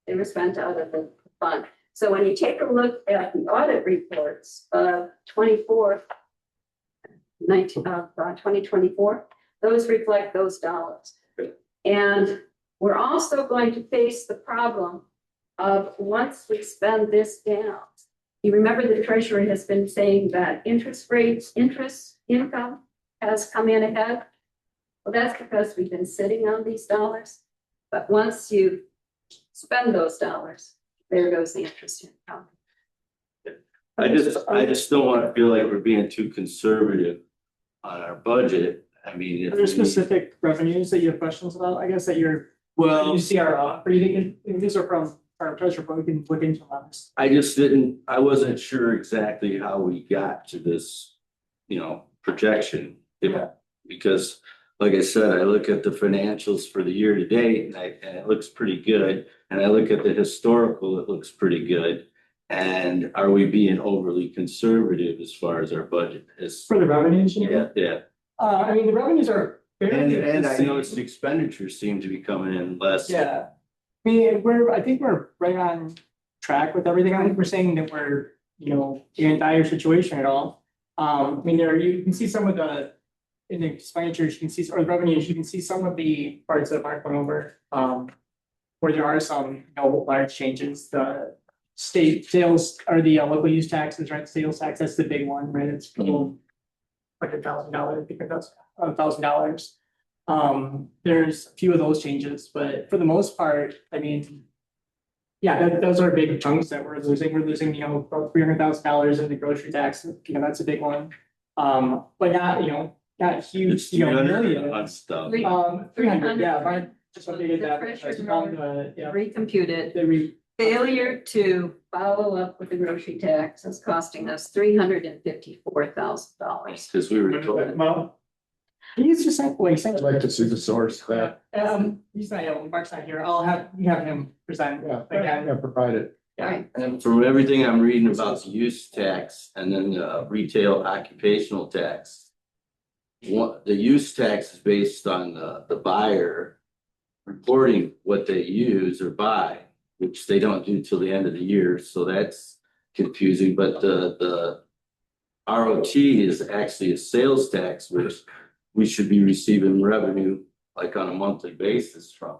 They were spent out of the fund. So when you take a look at the audit reports of 2024, those reflect those dollars. And we're also going to face the problem of once we spend this down. You remember the treasurer has been saying that interest income has come in ahead. Well, that's because we've been sitting on these dollars. But once you spend those dollars, there goes the interest income. I just don't want to feel like we're being too conservative on our budget. I mean, Are there specific revenues that you have questions about? I guess that you see our, these are from our treasurer, but we can look into this. I wasn't sure exactly how we got to this, projection. Yeah. Because like I said, I look at the financials for the year to date and it looks pretty good. And I look at the historical, it looks pretty good. And are we being overly conservative as far as our budget is? For the revenues, you Yeah, know? yeah. I mean, the revenues are fairly. And I the noticed same. the expenditures seem to be coming in less. Yeah. I think we're right on track with everything. I think we're saying that we're, in a dire situation at all. You can see some of in the expenditures, you can see, or the revenues, you can see some of the parts that Mark went over, where there are some, large changes. The state sales or the local use taxes, right? Sales tax, that's the big one, right? It's like $1,000, because that's $1,000. There's a few of those changes, but for the most part, yeah, those are big chunks that we're losing. We're losing, about $300,000 in the grocery tax. That's a big one. But not huge, It's 300 million. on stuff. 300, yeah, I just updated The that. treasurer's I found the, yeah, Recomputed. the Failure to follow up with the grocery tax is costing us $354,000. Because we were told. well, he's just saying, wait, saying. I'd like to see the source of that. He's not here, Mark's not here. You have him present Yeah, again. yeah, provide it. Yeah. And from everything I'm reading about the use tax and then the retail occupational tax. The use tax is based on the buyer reporting what they use or buy, which they don't do till the end of the year, so that's confusing, but the ROT is actually a sales tax, which we should be receiving revenue like on a monthly basis from.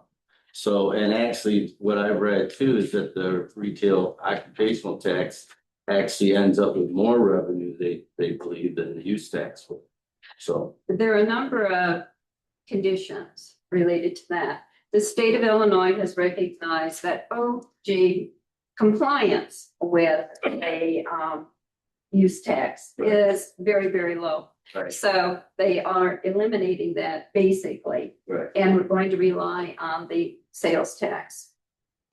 So, and actually what I've read too is that the retail occupational tax actually ends up with more revenue, they believe, than the use tax would. So. There are a number of conditions related to that. The state of Illinois has recognized that OG compliance with a use tax is very, very low. Right. So they are eliminating that basically. Right. And we're going to rely on the sales tax.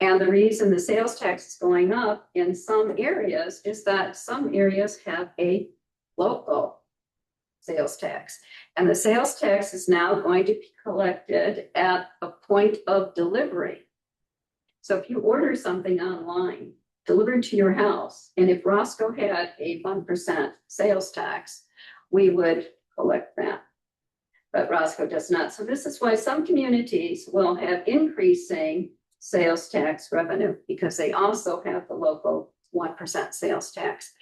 And the reason the sales tax is going up in some areas is that some areas have a local sales tax. And the sales tax is now going to be collected at a point of delivery. So if you order something online, delivered to your house, and if Roscoe had a 1% sales tax, we would collect that. But Roscoe does not. So this is why some communities will have increasing sales tax revenue, because they also have the local 1% sales tax.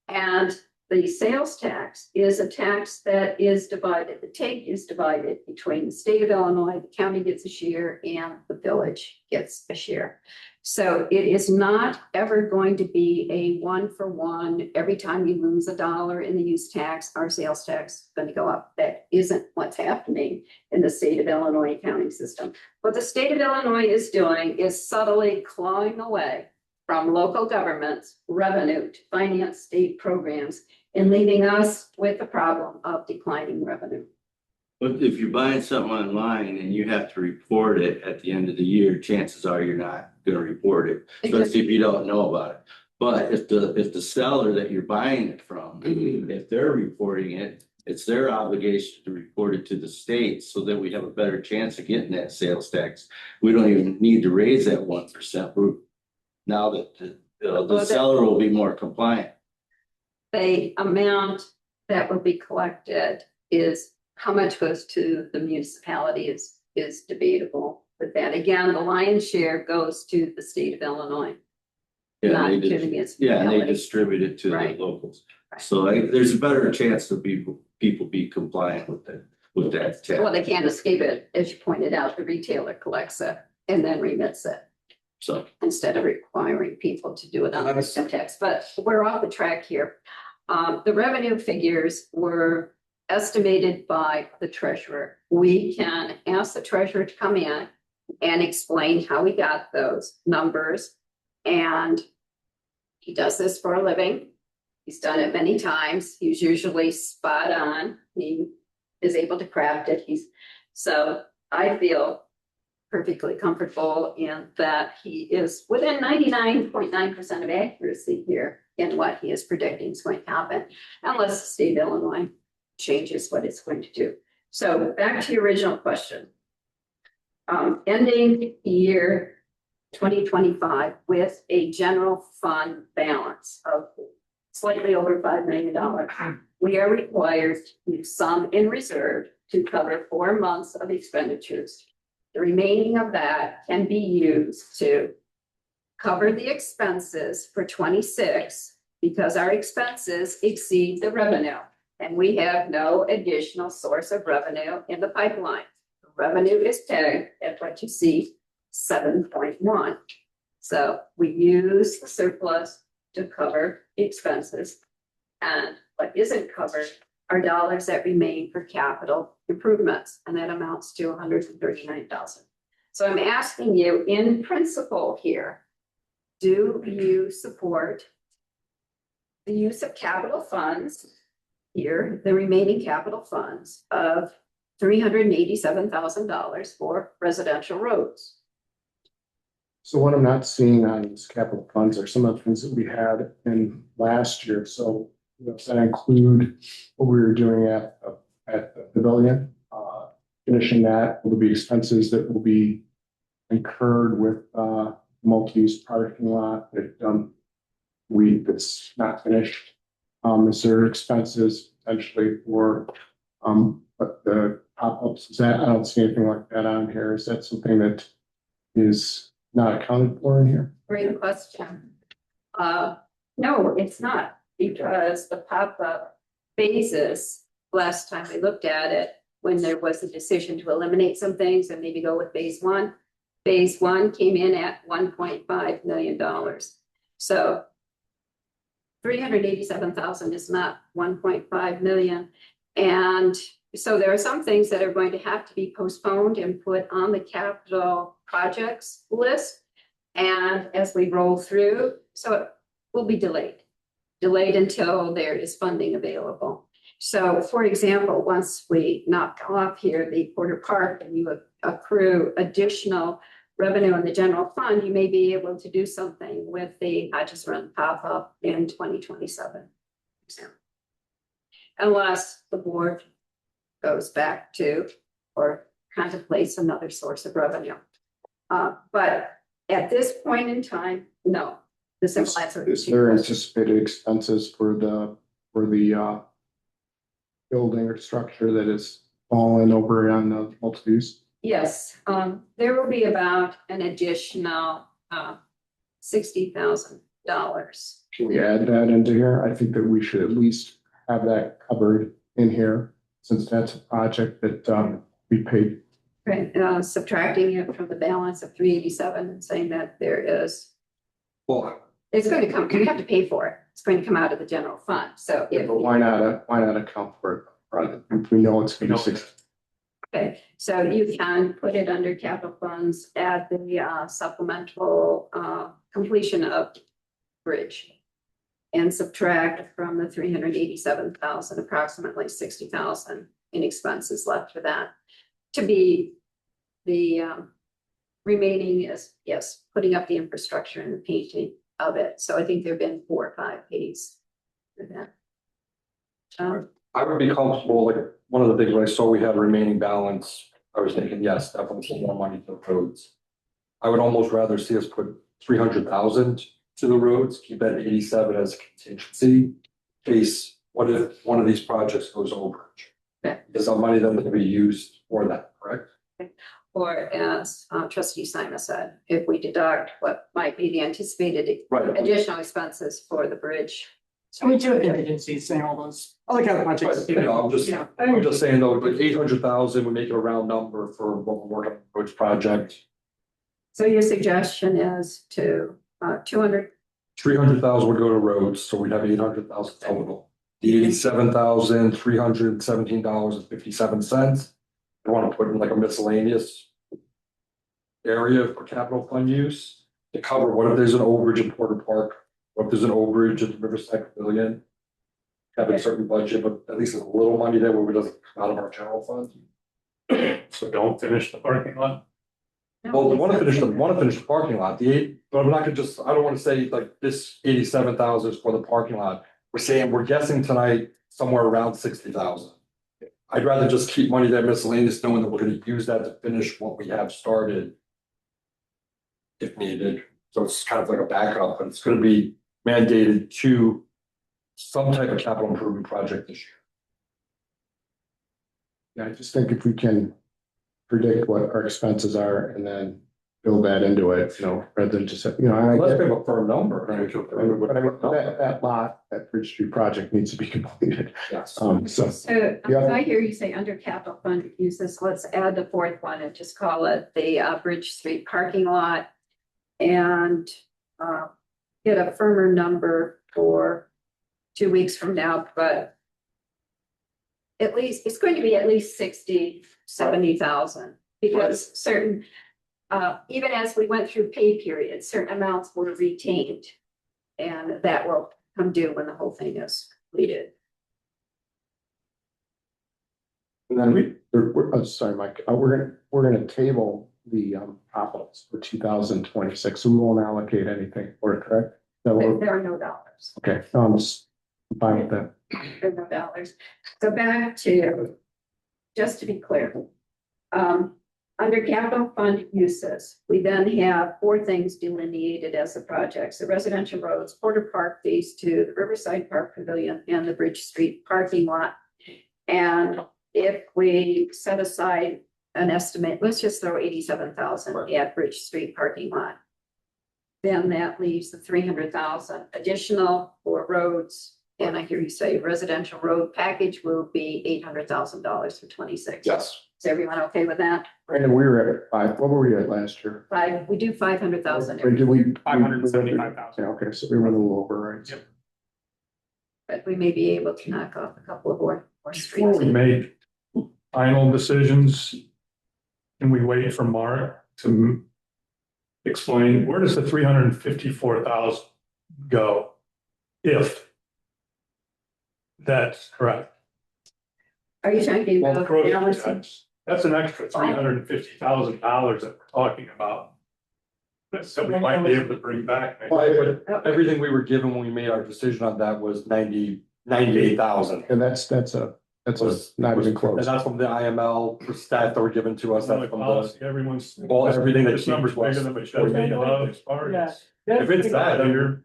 And the sales tax is a tax that is divided. The take is divided between the state of Illinois, the county gets a share, and the village gets a share. So it is not ever going to be a 1-for-1. Every time you lose $1 in the use tax, our sales tax is going to go up. That isn't what's happening in the state of Illinois accounting system. What the state of Illinois is doing is subtly clawing away from local governments revenue to finance state programs and leaving us with the problem of declining revenue. But if you're buying something online and you have to report it at the end of the year, chances are you're not gonna report it, especially if you don't know about it. But if the seller that you're buying it from, if they're reporting it, it's their obligation to report it to the state so that we have a better chance of getting that sales tax. We don't even need to raise that 1%. Now that the seller will be more compliant. The amount that will be collected is how much goes to the municipality is debatable. But that again, the lion's share goes to the state of Illinois. Yeah, Not they to the and they municipality. distribute it to the Right. locals. Right. So there's a better chance of people be compliant with that tax. Well, they can't escape it. As you pointed out, the retailer collects it and then remits it So, instead of requiring people to do it on the tax. But we're off the track here. The revenue figures were estimated by the treasurer. We can ask the treasurer to come in and explain how we got those numbers. And he does this for a living. He's done it many times. He's usually spot on. He is able to craft it. So I feel perfectly comfortable in that he is within 99.9% of accuracy here in what he is predicting is going to happen, unless the state of Illinois changes what it's going to do. So back to your original question. Ending year 2025 with a general fund balance of slightly over $5 million. We are required to use some in reserve to cover 4 months of expenditures. The remaining of that can be used to cover the expenses for 26 because our expenses exceed the revenue and we have no additional source of revenue in the pipeline. The revenue is pegged at what you see, 7.1. So we use the surplus to cover the expenses. And what isn't covered are dollars that remain for capital improvements, and that amounts to 139,000. So I'm asking you in principle here, do you support the use of capital funds here, the remaining capital funds of $387,000 for residential roads? So what I'm not seeing on these capital funds are some of the things that we had in last year. So does that include what we were doing at the pavilion? Finishing that, will be expenses that will be incurred with multi-use parking lot that that's not finished. Is there expenses potentially for the pop-ups? Is that, I don't see anything like that on here. Is that something that is not accounted for in here? Great question. No, it's not, because the pop-up phases, last time we looked at it, when there was a decision to eliminate some things and maybe go with phase one. Phase one came in at $1.5 million. So 387,000 is not 1.5 million. And so there are some things that are going to have to be postponed and put on the capital projects list. And as we roll through, so it will be delayed until there is funding available. So for example, once we knock off here the Porter Park and you accrue additional revenue in the general fund, you may be able to do something with the Hodges Run pop-up in 2027. Unless the board goes back to or contemplates another source of revenue. But at this point in time, no. The simple answer is there anticipated expenses for the building or structure that is fallen over on the multi-use? Yes, there will be about an additional $60,000. Can we add that into here? I think that we should at least have that covered in here, since that's a project that we paid. Right, subtracting it from the balance of 387 and saying that there is, Well, it's going to come, you have to pay for it. It's going to come out of the general fund. So if, But why not account for it? Right, if we know it's gonna be 60. okay, so you can put it under capital funds at the supplemental completion of bridge. And subtract from the 387,000, approximately 60,000 in expenses left for that. To be the remaining is, yes, putting up the infrastructure and the painting of it. So I think there've been 4 or 5 pays for that. I would be comfortable, like, one of the things when I saw we had a remaining balance, I was thinking, yes, definitely some more money to the roads. I would almost rather see us put 300,000 to the roads, keep that 87 as a contingency. In case, what if one of these projects goes over? Okay. Is our money then going to be used for that, correct? Or as trustee Simon said, if we deduct what might be the anticipated Right. additional expenses for the bridge. So we do have contingencies saying all those, I like how the projects. Right, you know, Yeah. I'm just saying though, like 800,000, we make it a round number for what we're working on the roads project. So your suggestion is to 200, 300,000 would go to roads, so we'd have 800,000 total. The $87,317.57. I want to put in like a miscellaneous area for capital fund use to cover what if there's an overage in Porter Park, what if there's an overage at the Riverside Pavilion. Have a certain budget, but at least there's a little money there where it doesn't come out of our general fund. So don't finish the parking lot. Well, we want to finish the parking lot, but I'm not gonna just, I don't want to say like this 87,000 is for the parking lot. We're saying, we're guessing tonight somewhere around 60,000. I'd rather just keep money there miscellaneous, knowing that we're gonna use that to finish what we have started. If needed, so it's kind of like a backup, but it's gonna be mandated to some type of capital improvement project this year. Yeah, I just think if we can predict what our expenses are and then build that into it, rather than just, Let's give a firm number. But I mean, that lot, that Bridge Street project needs to be completed. Yes. So, So Yeah. I hear you say under capital fund uses, let's add the fourth one and just call it the Bridge Street parking lot. And get a firmer number for 2 weeks from now, but at least, it's going to be at least 70,000. Because certain, even as we went through pay periods, certain amounts were retained. And that will come due when the whole thing is completed. and then oh, sorry, Mike, we're gonna table the options for 2026, so we won't allocate anything for it, correct? There are no dollars. Okay, I'm fine with that. There are no dollars. So back to, just to be clear. Under capital fund uses, we then have 4 things delineated as the projects: the residential roads, Porter Park Phase 2, the Riverside Park Pavilion, and the Bridge Street parking lot. And if we set aside an estimate, let's just throw 87,000 at Bridge Street parking lot. Then that leaves the 300,000 additional for roads. And I hear you say residential road package will be $800,000 for 26. Yes. Is everyone okay with that? Brandon, we were at 5, what were we at last year? We do 500,000 Or did we? 575,000. Yeah, okay, so we went a little over, right? Yep. but we may be able to knock off a couple of more Before streets. we make final decisions, can we wait for Mark to explain, where does the 354,000 go? If that's correct. Are you talking Well, about grocery balancing? tax, that's an extra $350,000 that we're talking about. So we might be able to bring back. But everything we were given when we made our decision on that was 98,000. And that's not even close. And that's from the IML stat that were given to us. That's from the, Policy, everyone's. Well, everything that This came number's to us bigger than it should be as far Yeah. as. if it's that, then you're.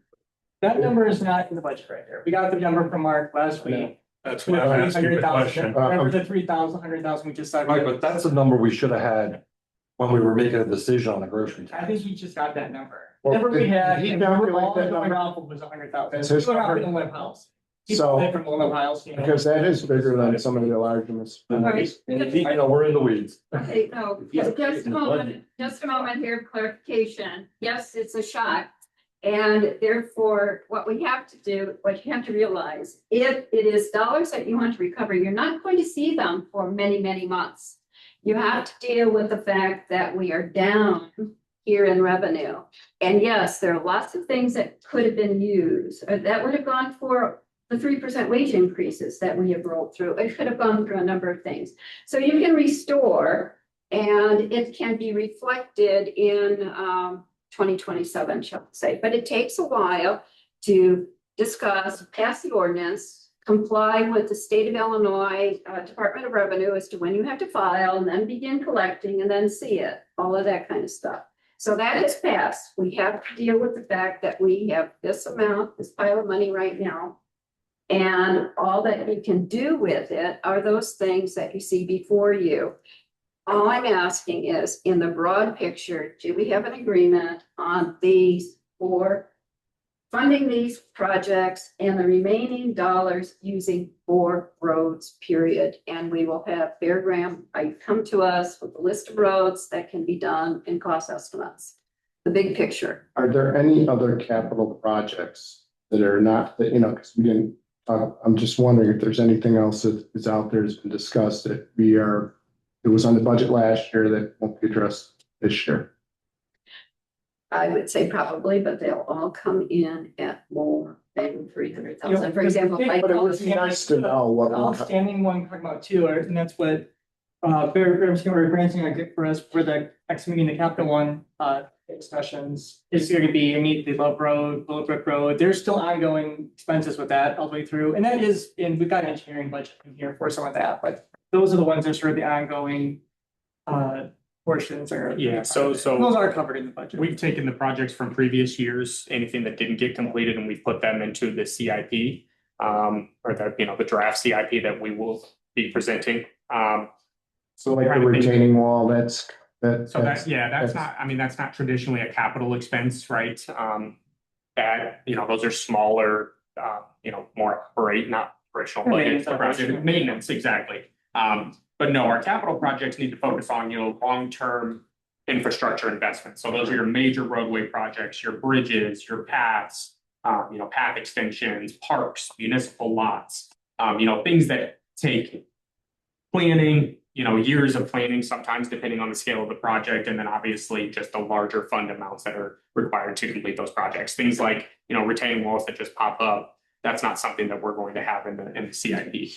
That number is not in the budget right there. We got the number from Mark last week. That's why I'm asking the question. Remember the 3,000, 100,000 we just said. Right, but that's a number we should have had when we were making a decision on the grocery I tax. think he just got that number. Well, Number we did had, he and we were calculate all that going number? off of was 100,000. That's his Going off number. in the house. He's So- from Little House, you know. Because that is bigger than some of the large ones. All right. I know, we're in the weeds. Okay, no, just a moment here, clarification. Yes, it's a shot. And therefore, what we have to do, what you have to realize, if it is dollars that you want to recover, you're not going to see them for many, many months. You have to deal with the fact that we are down here in revenue. And yes, there are lots of things that could have been used, or that would have gone for the 3% wage increases that we have rolled through. It could have gone through a number of things. So you can restore, and it can be reflected in 2027, shall we say. But it takes a while to discuss, pass the ordinance, comply with the state of Illinois Department of Revenue as to when you have to file, and then begin collecting, and then see it, all of that kind of stuff. So that is passed. We have to deal with the fact that we have this amount, this pile of money right now. And all that you can do with it are those things that you see before you. All I'm asking is, in the broad picture, do we have an agreement on these for funding these projects and the remaining dollars using for roads, period? And we will have Fairgram come to us with a list of roads that can be done in cost estimates. The big picture. Are there any other capital projects that are not, that, because we didn't, I'm just wondering if there's anything else that is out there that's been discussed that it was on the budget last year that won't be addressed this year? I would say probably, but they'll all come in at more than 300,000. For example, But it would be nice to know what. The outstanding one we're talking about too, and that's what Fairgrounds, granting a for us for the next meeting, the capital one, discussions is going to be immediately Love Road, Willowbrook Road. There's still ongoing expenses with that all the way through. And that is, and we've got an engineering budget in here for some of that, but those are the ones that are sort of the ongoing, portions are. Yeah, so Those are covered in the budget. we've taken the projects from previous years, anything that didn't get completed, and we've put them into the CIP. Or the draft CIP that we will be presenting. So like the retaining wall, that's. So that's not, I mean, that's not traditionally a capital expense, right? Those are smaller, more not operational budget project maintenance, exactly. But no, our capital projects need to focus on, long-term infrastructure investments. So those are your major roadway projects, your bridges, your paths, path extensions, parks, municipal lots, things that take planning, years of planning, sometimes depending on the scale of the project, and then obviously just the larger fund amounts that are required to complete those projects. Things like, retaining walls that just pop up, that's not something that we're going to have in the CIP.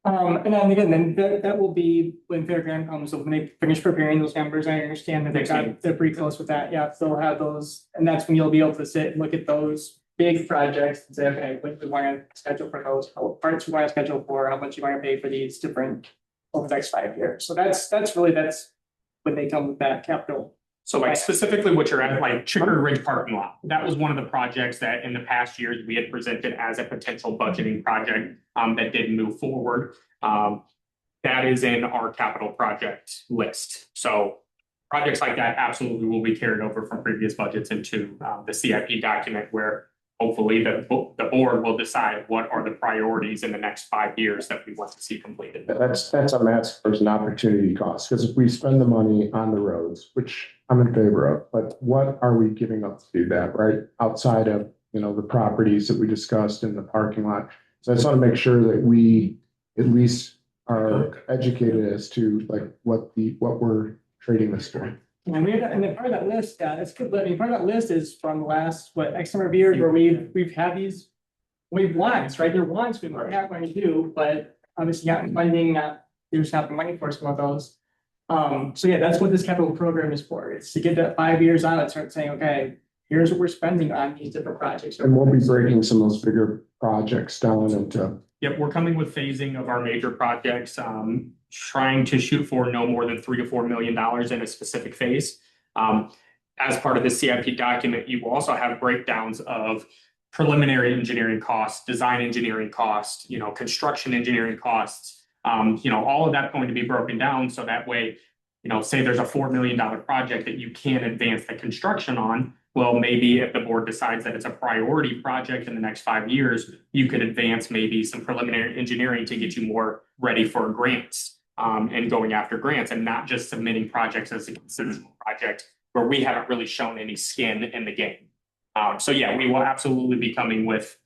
And then again, that will be when Fairground comes, so when they finish preparing those numbers, I understand that they're pretty close with that, yeah, they'll have those, and that's when you'll be able to sit and look at those big projects and say, okay, what do we want to schedule for those, what parts we want to schedule for, how much you want to pay for these different over the next 5 years. So that's when they come with that capital. So like specifically what you're at, like Chicory Ridge parking lot, that was one of the projects that in the past years we had presented as a potential budgeting project that didn't move forward. That is in our capital project list. So projects like that absolutely will be carried over from previous budgets into the CIP document, where hopefully the board will decide what are the priorities in the next 5 years that we want to see completed. That's on Matt's first an opportunity cost, because if we spend the money on the roads, which I'm in favor of, but what are we giving up to do that, right? Outside of, the properties that we discussed in the parking lot. So I just want to make sure that we at least are educated as to like what we're trading this for. And then part of that list, that's good, but I mean, part of that list is from the last, X number of years where we've had these. We've wants, right? They're wants we might have money to do, but obviously not funding, there's not the money for some of those. So yeah, that's what this capital program is for. It's to get that 5 years out and start saying, okay, here's what we're spending on these different projects. And we'll be breaking some of those bigger projects down into. Yep, we're coming with phasing of our major projects, trying to shoot for no more than $3 to $4 million in a specific phase. As part of the CIP document, you will also have breakdowns of preliminary engineering costs, design engineering costs, construction engineering costs. All of that going to be broken down so that way, say there's a $4 million project that you can advance the construction on. Well, maybe if the board decides that it's a priority project in the next 5 years, you could advance maybe some preliminary engineering to get you more ready for grants and going after grants, and not just submitting projects as a considerable project where we haven't really shown any skin in the game. So yeah, we will absolutely be coming with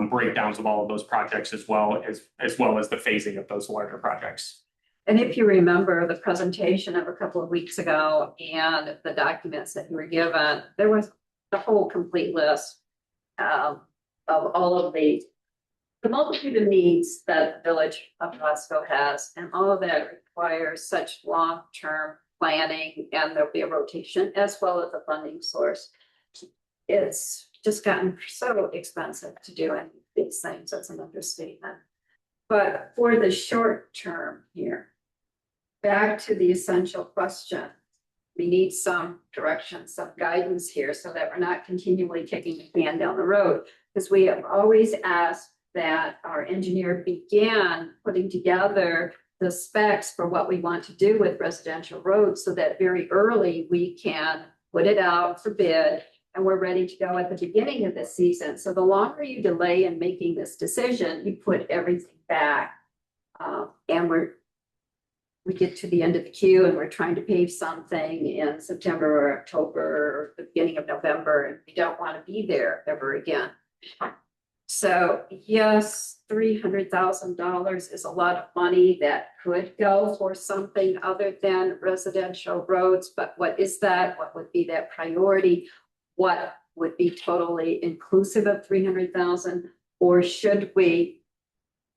breakdowns of all of those projects as well as the phasing of those larger projects. And if you remember the presentation of a couple of weeks ago and the documents that you were given, there was the whole complete list of all of the multitude of needs that the village of Roscoe has, and all of that requires such long-term planning, and there'll be a rotation as well as a funding source. It's just gotten so expensive to do any of these things. That's an understatement. But for the short term here, back to the essential question, we need some direction, some guidance here so that we're not continually kicking the can down the road. Because we have always asked that our engineer begin putting together the specs for what we want to do with residential roads so that very early we can put it out for bid and we're ready to go at the beginning of the season. So the longer you delay in making this decision, you put everything back. And we get to the end of the queue and we're trying to pave something in September or October or the beginning of November, and we don't want to be there ever again. So yes, $300,000 is a lot of money that could go for something other than residential roads, but what is that? What would be that priority? What would be totally inclusive of 300,000? Or should we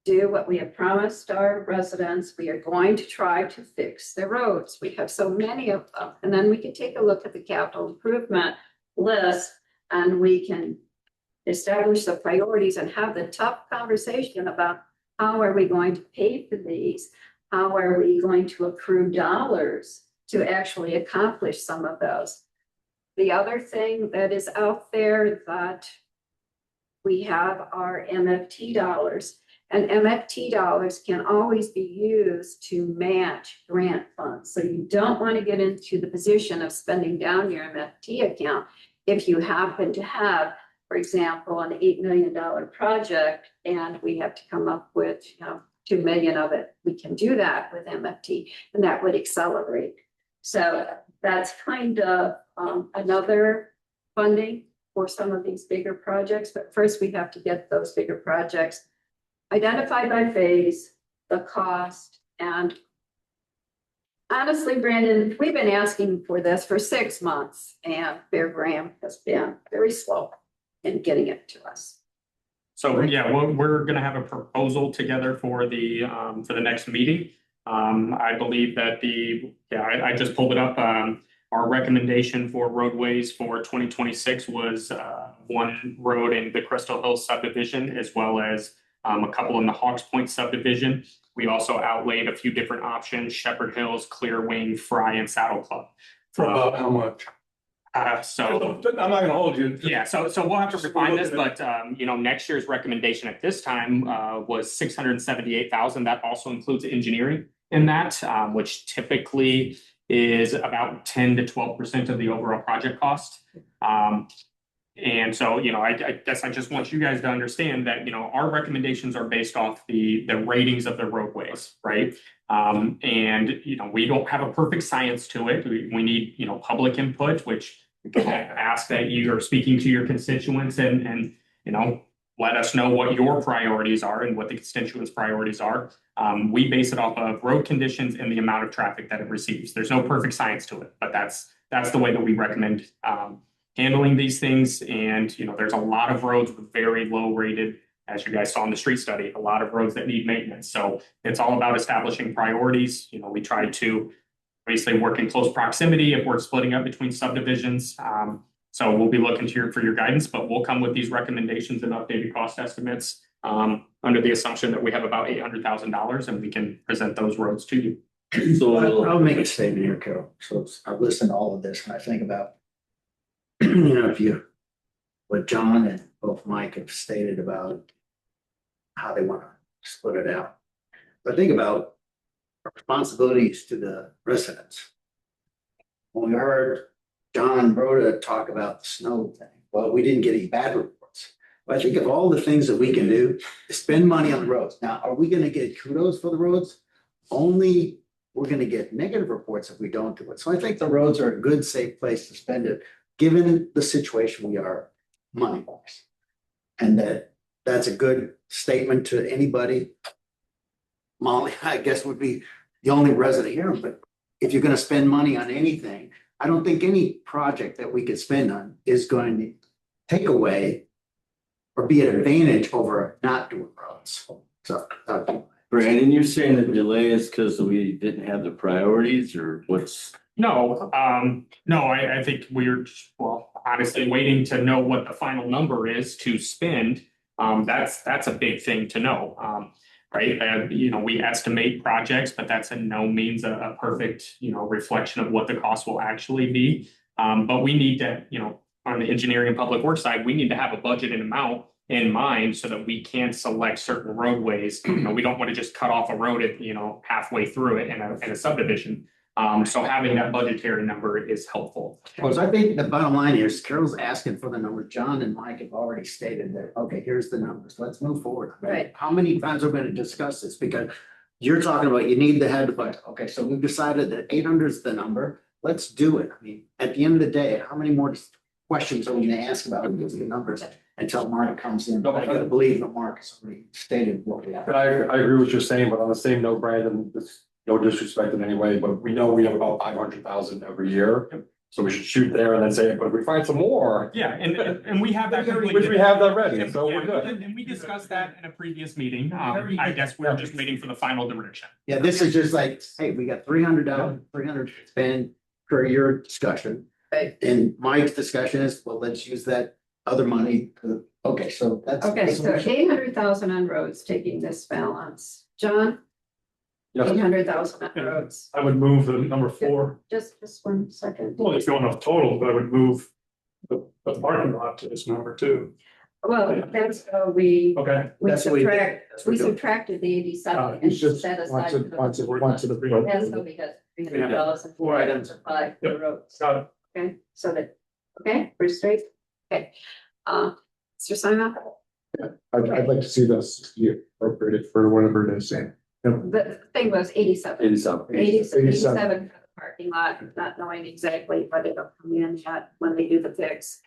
do what we have promised our residents. We are going to try to fix the roads. We have so many of them. And then we can take a look at the capital improvement list and we can establish the priorities and have the tough conversation about how are we going to pay for these? How are we going to accrue dollars to actually accomplish some of those? The other thing that is out there that we have are MFT dollars. And MFT dollars can always be used to match grant funds. So you don't want to get into the position of spending down your MFT account if you happen to have, for example, an $8 million project and we have to come up with, 2 million of it. We can do that with MFT and that would accelerate. So that's kind of another funding for some of these bigger projects. But first we have to get those bigger projects identified by phase, the cost, and honestly, Brandon, we've been asking for this for 6 months and Fair Graham has been very slow in getting it to us. So yeah, we're gonna have a proposal together for the next meeting. I believe that I just pulled it up. Our recommendation for roadways for 2026 was one road in the Crystal Hills subdivision, as well as a couple in the Hawks Point subdivision. We also outlaid a few different options: Shepherd Hills, Clear Wing, Fry, and Saddle Club. For about how much? So I'm not gonna hold you. yeah, so we'll have to refine this, but next year's recommendation at this time was 678,000. That also includes engineering in that, which typically is about 10 to 12% of the overall project cost. And so, I guess I just want you guys to understand that, our recommendations are based off the ratings of the roadways, right? And, we don't have a perfect science to it. We need, public input, which we can ask that you are speaking to your constituents and let us know what your priorities are and what the constituents' priorities are. We base it off of road conditions and the amount of traffic that it receives. There's no perfect science to it, but that's the way that we recommend handling these things. And, there's a lot of roads with very low rated, as you guys saw in the street study, a lot of roads that need maintenance. So it's all about establishing priorities. We try to basically work in close proximity if we're splitting up between subdivisions. So we'll be looking for your guidance, but we'll come with these recommendations and updated cost estimates under the assumption that we have about $800,000 and we can present those roads to you. So I'll make a statement here, Carol. So I've listened to all of this and I think about, what John and both Mike have stated about how they want to split it out. But think about responsibilities to the residents. When we heard John and Rhoda talk about the snow thing, well, we didn't get any bad reports. But I think of all the things that we can do is spend money on the roads. Now, are we going to get kudos for the roads? Only we're going to get negative reports if we don't do it. So I think the roads are a good, safe place to spend it, given the situation we are money-wise. And that's a good statement to anybody. Molly, I guess, would be the only resident here, but if you're going to spend money on anything, I don't think any project that we could spend on is going to take away or be an advantage over not doing roads. So, Brandon, you're saying the delay is because we didn't have the priorities, or what's? No, I think we're honestly waiting to know what the final number is to spend. That's a big thing to know. Right. We estimate projects, but that's in no means a perfect, reflection of what the cost will actually be. But we need to, on the engineering and public works side, we need to have a budget and amount in mind so that we can select certain roadways. We don't want to just cut off a road at, halfway through it in a subdivision. So having that budgetary number is helpful. Because I think the bottom line here is Carol's asking for the number. John and Mike have already stated that, okay, here's the numbers. Let's move forward. Right. How many times are we going to discuss this? Because you're talking about you need to have the budget. Okay, so we've decided that 800 is the number. Let's do it. I mean, at the end of the day, how many more questions are we going to ask about the numbers until Mark comes in? I gotta believe that Mark has already stated what we have. I agree with what you're saying, but on the same note, Brandon, this no disrespect in any way, but we know we have about 500,000 every year. So we should shoot there and then say, but if we find some more, Yeah, and we have that which completed. we have that ready, And, so yeah, we're good. and we discussed that in a previous meeting. I guess we're just waiting for the final direction. Yeah, this is just like, hey, we got $300, 300 spend per year discussion. And Mike's discussion is, well, let's use that other money. Okay, so that's. Okay, so 800,000 on roads, taking this balance. John, Yes, 800,000 on roads. I would move the number 4. Just 1 second. Well, if you want a total, but I would move the parking lot to this number too. Well, that's, we Okay. That's what we did. That's what we do. subtracted the 87 and He's just set wants aside. it, wants it, wants it. That's how we got $300,000. 4 items. Apply for Yep. roads. Got it. Okay, so that, okay, we're straight. Okay. Mr. Simon, I'd like to see this be appropriated for whatever it is saying. the thing was 87. 87. 87 for the parking lot, not knowing exactly what it'll come in at when they do the fix.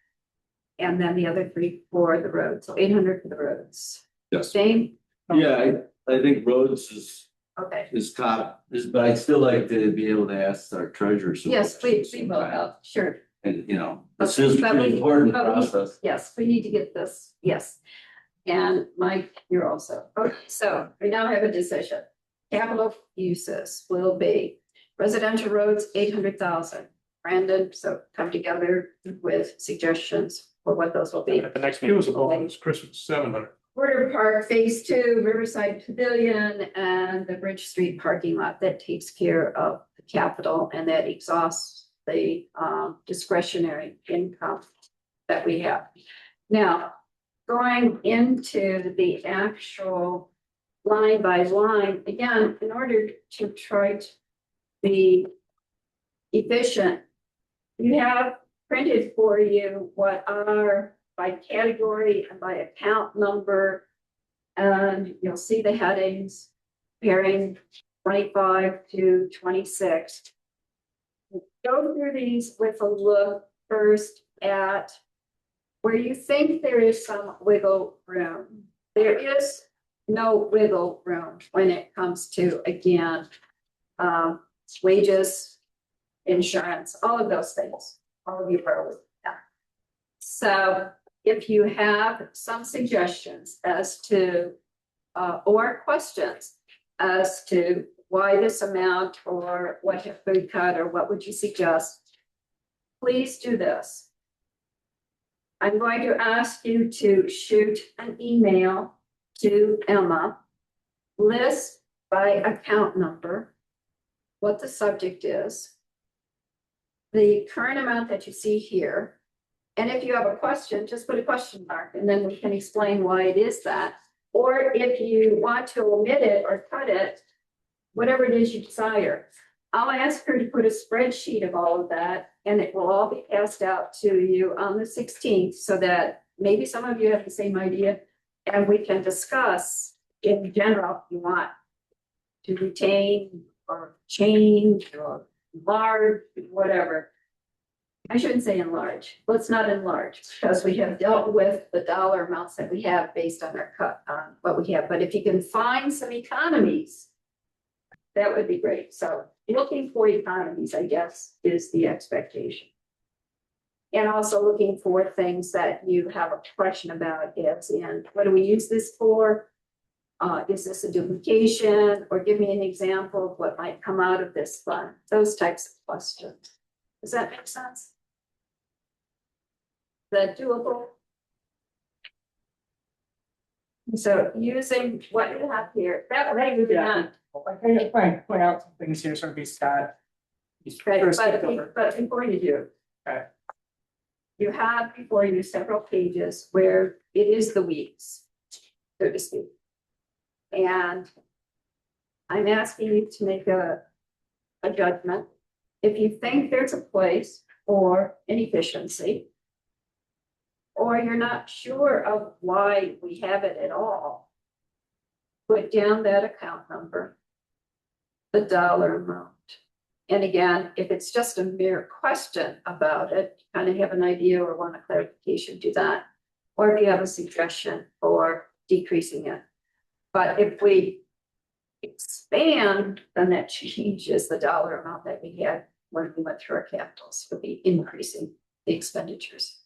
And then the other 3 for the roads, so 800 for the roads. Yes. Dane? Yeah, I think roads Okay, is top, but I'd still like to be able to ask our treasurer. some yes, questions we will, sometime. sure, And, this Okay, is but pretty we- important but we- process. yes, we need to get this, yes. And Mike, you're also, okay, so we now have a decision. Capital uses will be residential roads, 800,000. Brandon, so come together with suggestions for what those will be. At the next It was meeting. about, it's Christmas 700. Porter Park Phase 2, Riverside Pavilion, and the Bridge Street parking lot that takes care of the capital and that exhausts the discretionary income that we have. Now, going into the actual line by line, again, in order to try to be efficient, you have printed for you what are by category and by account number. And you'll see the headings pairing 25 to 26. Go through these with a look first at where you think there is some wiggle room. There is no wiggle room when it comes to, again, wages, insurance, all of those things, all of you are with that. So if you have some suggestions as to, or questions as to why this amount or what have we cut or what would you suggest, please do this. I'm going to ask you to shoot an email to Emma, list by account number, what the subject is, the current amount that you see here. And if you have a question, just put a question mark and then we can explain why it is that. Or if you want to omit it or cut it, whatever it is you desire. I'll ask her to put a spreadsheet of all of that and it will all be passed out to you on the 16th so that maybe some of you have the same idea and we can discuss in general if you want to retain or change or enlarge, whatever. I shouldn't say enlarge. Let's not enlarge because we have dealt with the dollar amounts that we have based on our cut on what we have. But if you can find some economies, that would be great. So looking for economies, I guess, is the expectation. And also looking for things that you have a question about, as in, what do we use this for? Is this a duplication? Or give me an example of what might come out of this fund. Those types of questions. Does that make sense? Is that doable? So using what you have here, that way we can. I can point out some things here, so if Scott. Right, but before you do. Okay. You have before you several pages where it is the weeks, so to speak. And I'm asking you to make a judgment. If you think there's a place for inefficiency, or you're not sure of why we have it at all, put down that account number, the dollar amount. And again, if it's just a mere question about it, kind of have an idea or want a clarification, do that. Or if you have a suggestion for decreasing it. But if we expand, then that changes the dollar amount that we had when we went through our capitals, would be increasing the expenditures.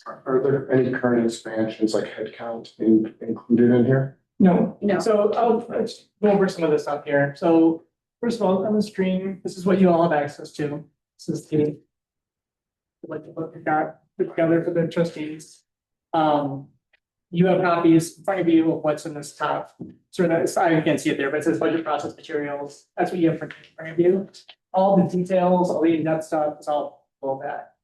Are there any current expansions like headcount included in here? No. No. So let's go over some of this stuff here. So first of all, on the screen, this is what you all have access to. This is the what we got put together for the trustees. You have copies in front of you of what's in this top. So that's, I can't see it there, but it says budget process materials. That's what you have in front of you. All the details, all the in-depth stuff is all that.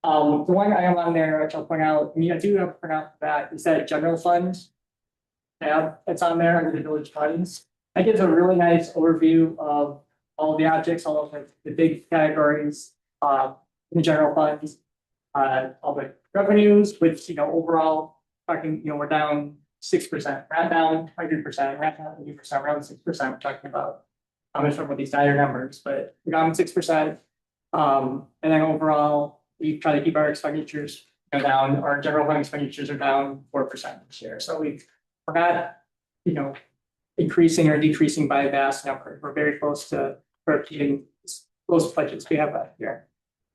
The one item on there, which I'll point out, I mean, I do have to point out that is that general fund tab that's on there under the village funds. That gives a really nice overview of all the objects, all of the big categories, in the general funds. All the revenues, which, overall, talking, we're down 6%, not down 100%, not down 80%, around 6%, we're talking about. I'm just with these dire numbers, but we're down 6%. And then overall, we try to keep our expenditures down. Our general fund expenditures are down 4% this year. So we're not, increasing or decreasing by a vast number. We're very close to keeping those budgets we have left here.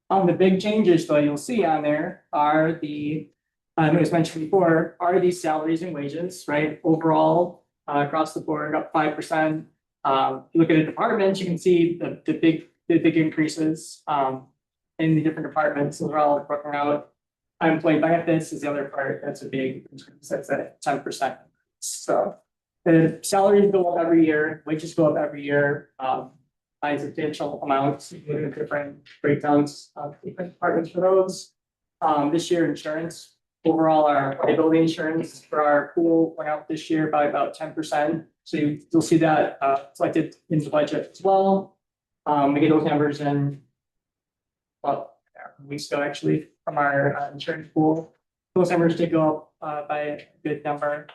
The big changes though you'll see on there are it was mentioned before, are these salaries and wages, right? Overall, across the board, up 5%. If you look at the departments, you can see the big increases in the different departments. Those are all broken out. Employee benefits is the other part. That's a big increase. That's at 10%. So the salaries go up every year, wages go up every year. By substantial amounts, including different breakdowns of different departments for those. This year, insurance. Overall, our liability insurance for our pool went out this year by about 10%. So you'll see that reflected in the budget as well. We get those numbers in, weeks ago actually from our insurance pool. Those numbers did go up by a good number.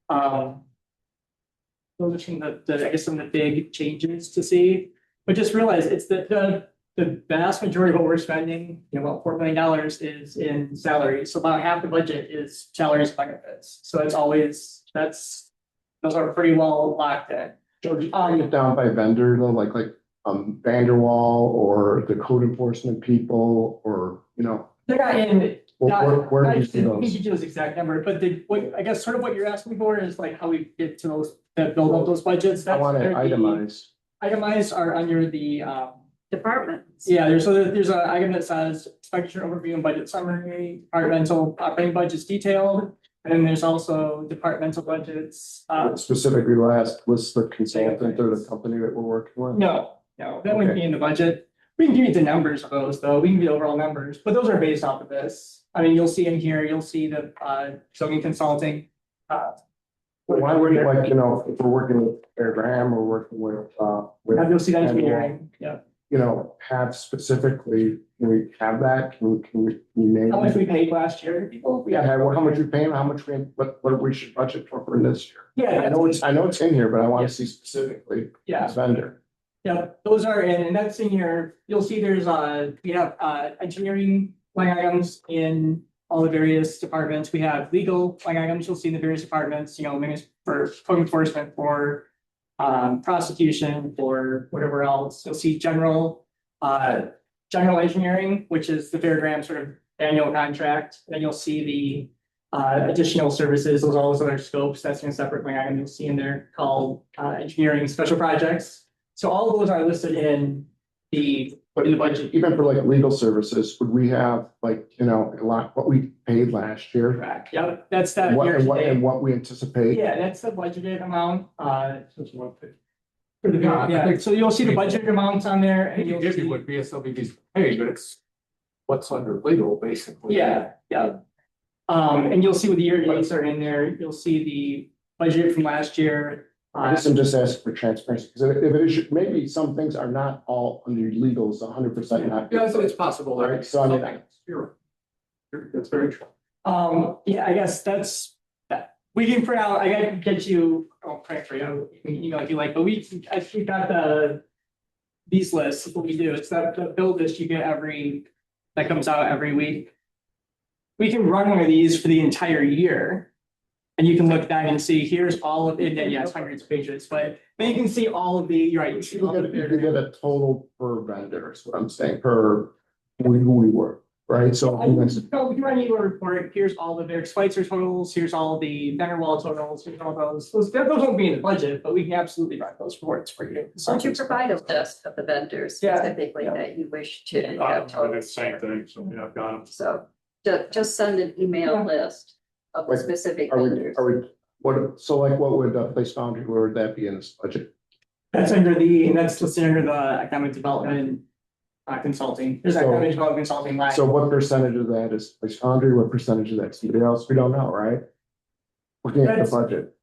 Those are some of I guess some of the big changes to see. But just realize it's the vast majority of what we're spending, about $4 million is in salaries. So about half the budget is salaries and benefits. So it's always, those are pretty well locked in. George, you bring it down by vendor though, like Vanderwall or the code enforcement people or, They're not in. Where do you see I those? think you do those exact number, but I guess sort of what you're asking for is like how we get to those, that build up those budgets. I want it itemized. Itemized are under the, Departments. yeah, there's an item that says expenditure overview and budget summary, departmental operating budgets detailed. And then there's also departmental budgets. Specifically list the consultant or the company that we're working with? No, that wouldn't be in the budget. We can give you the numbers of those though. We can give you overall numbers, but those are based off of this. I mean, you'll see in here, you'll see the zoning consulting. Why would you if we're working with Graham or working with You'll see that engineering, yeah. Have specifically, can we have that? Can we name? How much we paid last year to people? How much we paying, how much what we should budget for this year? Yeah. I know it's in here, but I want to see specifically. Yeah. This vendor. Yeah, those are in, and that's in here. You'll see there's we have engineering line items in all the various departments. We have legal line items you'll see in the various departments, maybe for code enforcement, for prosecution, for whatever else. You'll see general engineering, which is the fairground sort of annual contract. Then you'll see the additional services, those all those other scopes. That's in a separate line item you'll see in there called engineering special projects. So all of those are listed in the budget. Even for like legal services, would we have a lot what we paid last year? Correct. Yeah, that's that. And what we anticipate? Yeah, that's the budgeted amount. So you'll see the budgeted amounts on there. And you'll see what BSLB's paid, but it's what's under legal, basically. Yeah. And you'll see what the year dates are in there. You'll see the budget from last year. I guess I'm just asking for transparency, because if it is, maybe some things are not all under legal, it's 100% not. Yeah, so it's possible. Right, so I mean, That's very true. Yeah, I guess that's that. We can print out, I can get you, I'll print for you, you can email if you like, but we got these lists, what we do, it's the bill list you get that comes out every week. We can run one of these for the entire year. And you can look back and see, here's all of it, and yes, hundreds of pages, but you can see all of the, you're right. You see all of You get the. a total per vendor, is what I'm saying, per who we were, right? So. No, we can run you a report, here's all the Eric Schweitzer totals, here's all the vendor wall totals, here's all those won't be in the budget, but we can absolutely write those reports for you. Why don't you provide a list of the vendors Yeah, specifically yeah. that you wish to I have did the totals? same thing, so yeah, I've got them. So just send an email list of the Wait, specific Are we, vendors. what would place boundary, where would that be in this budget? That's listed under the economic development consulting, there's So- economic development consulting line. So what percentage of that is place boundary, what percentage of that's somebody else? We don't know, right? Looking at the That's- budget.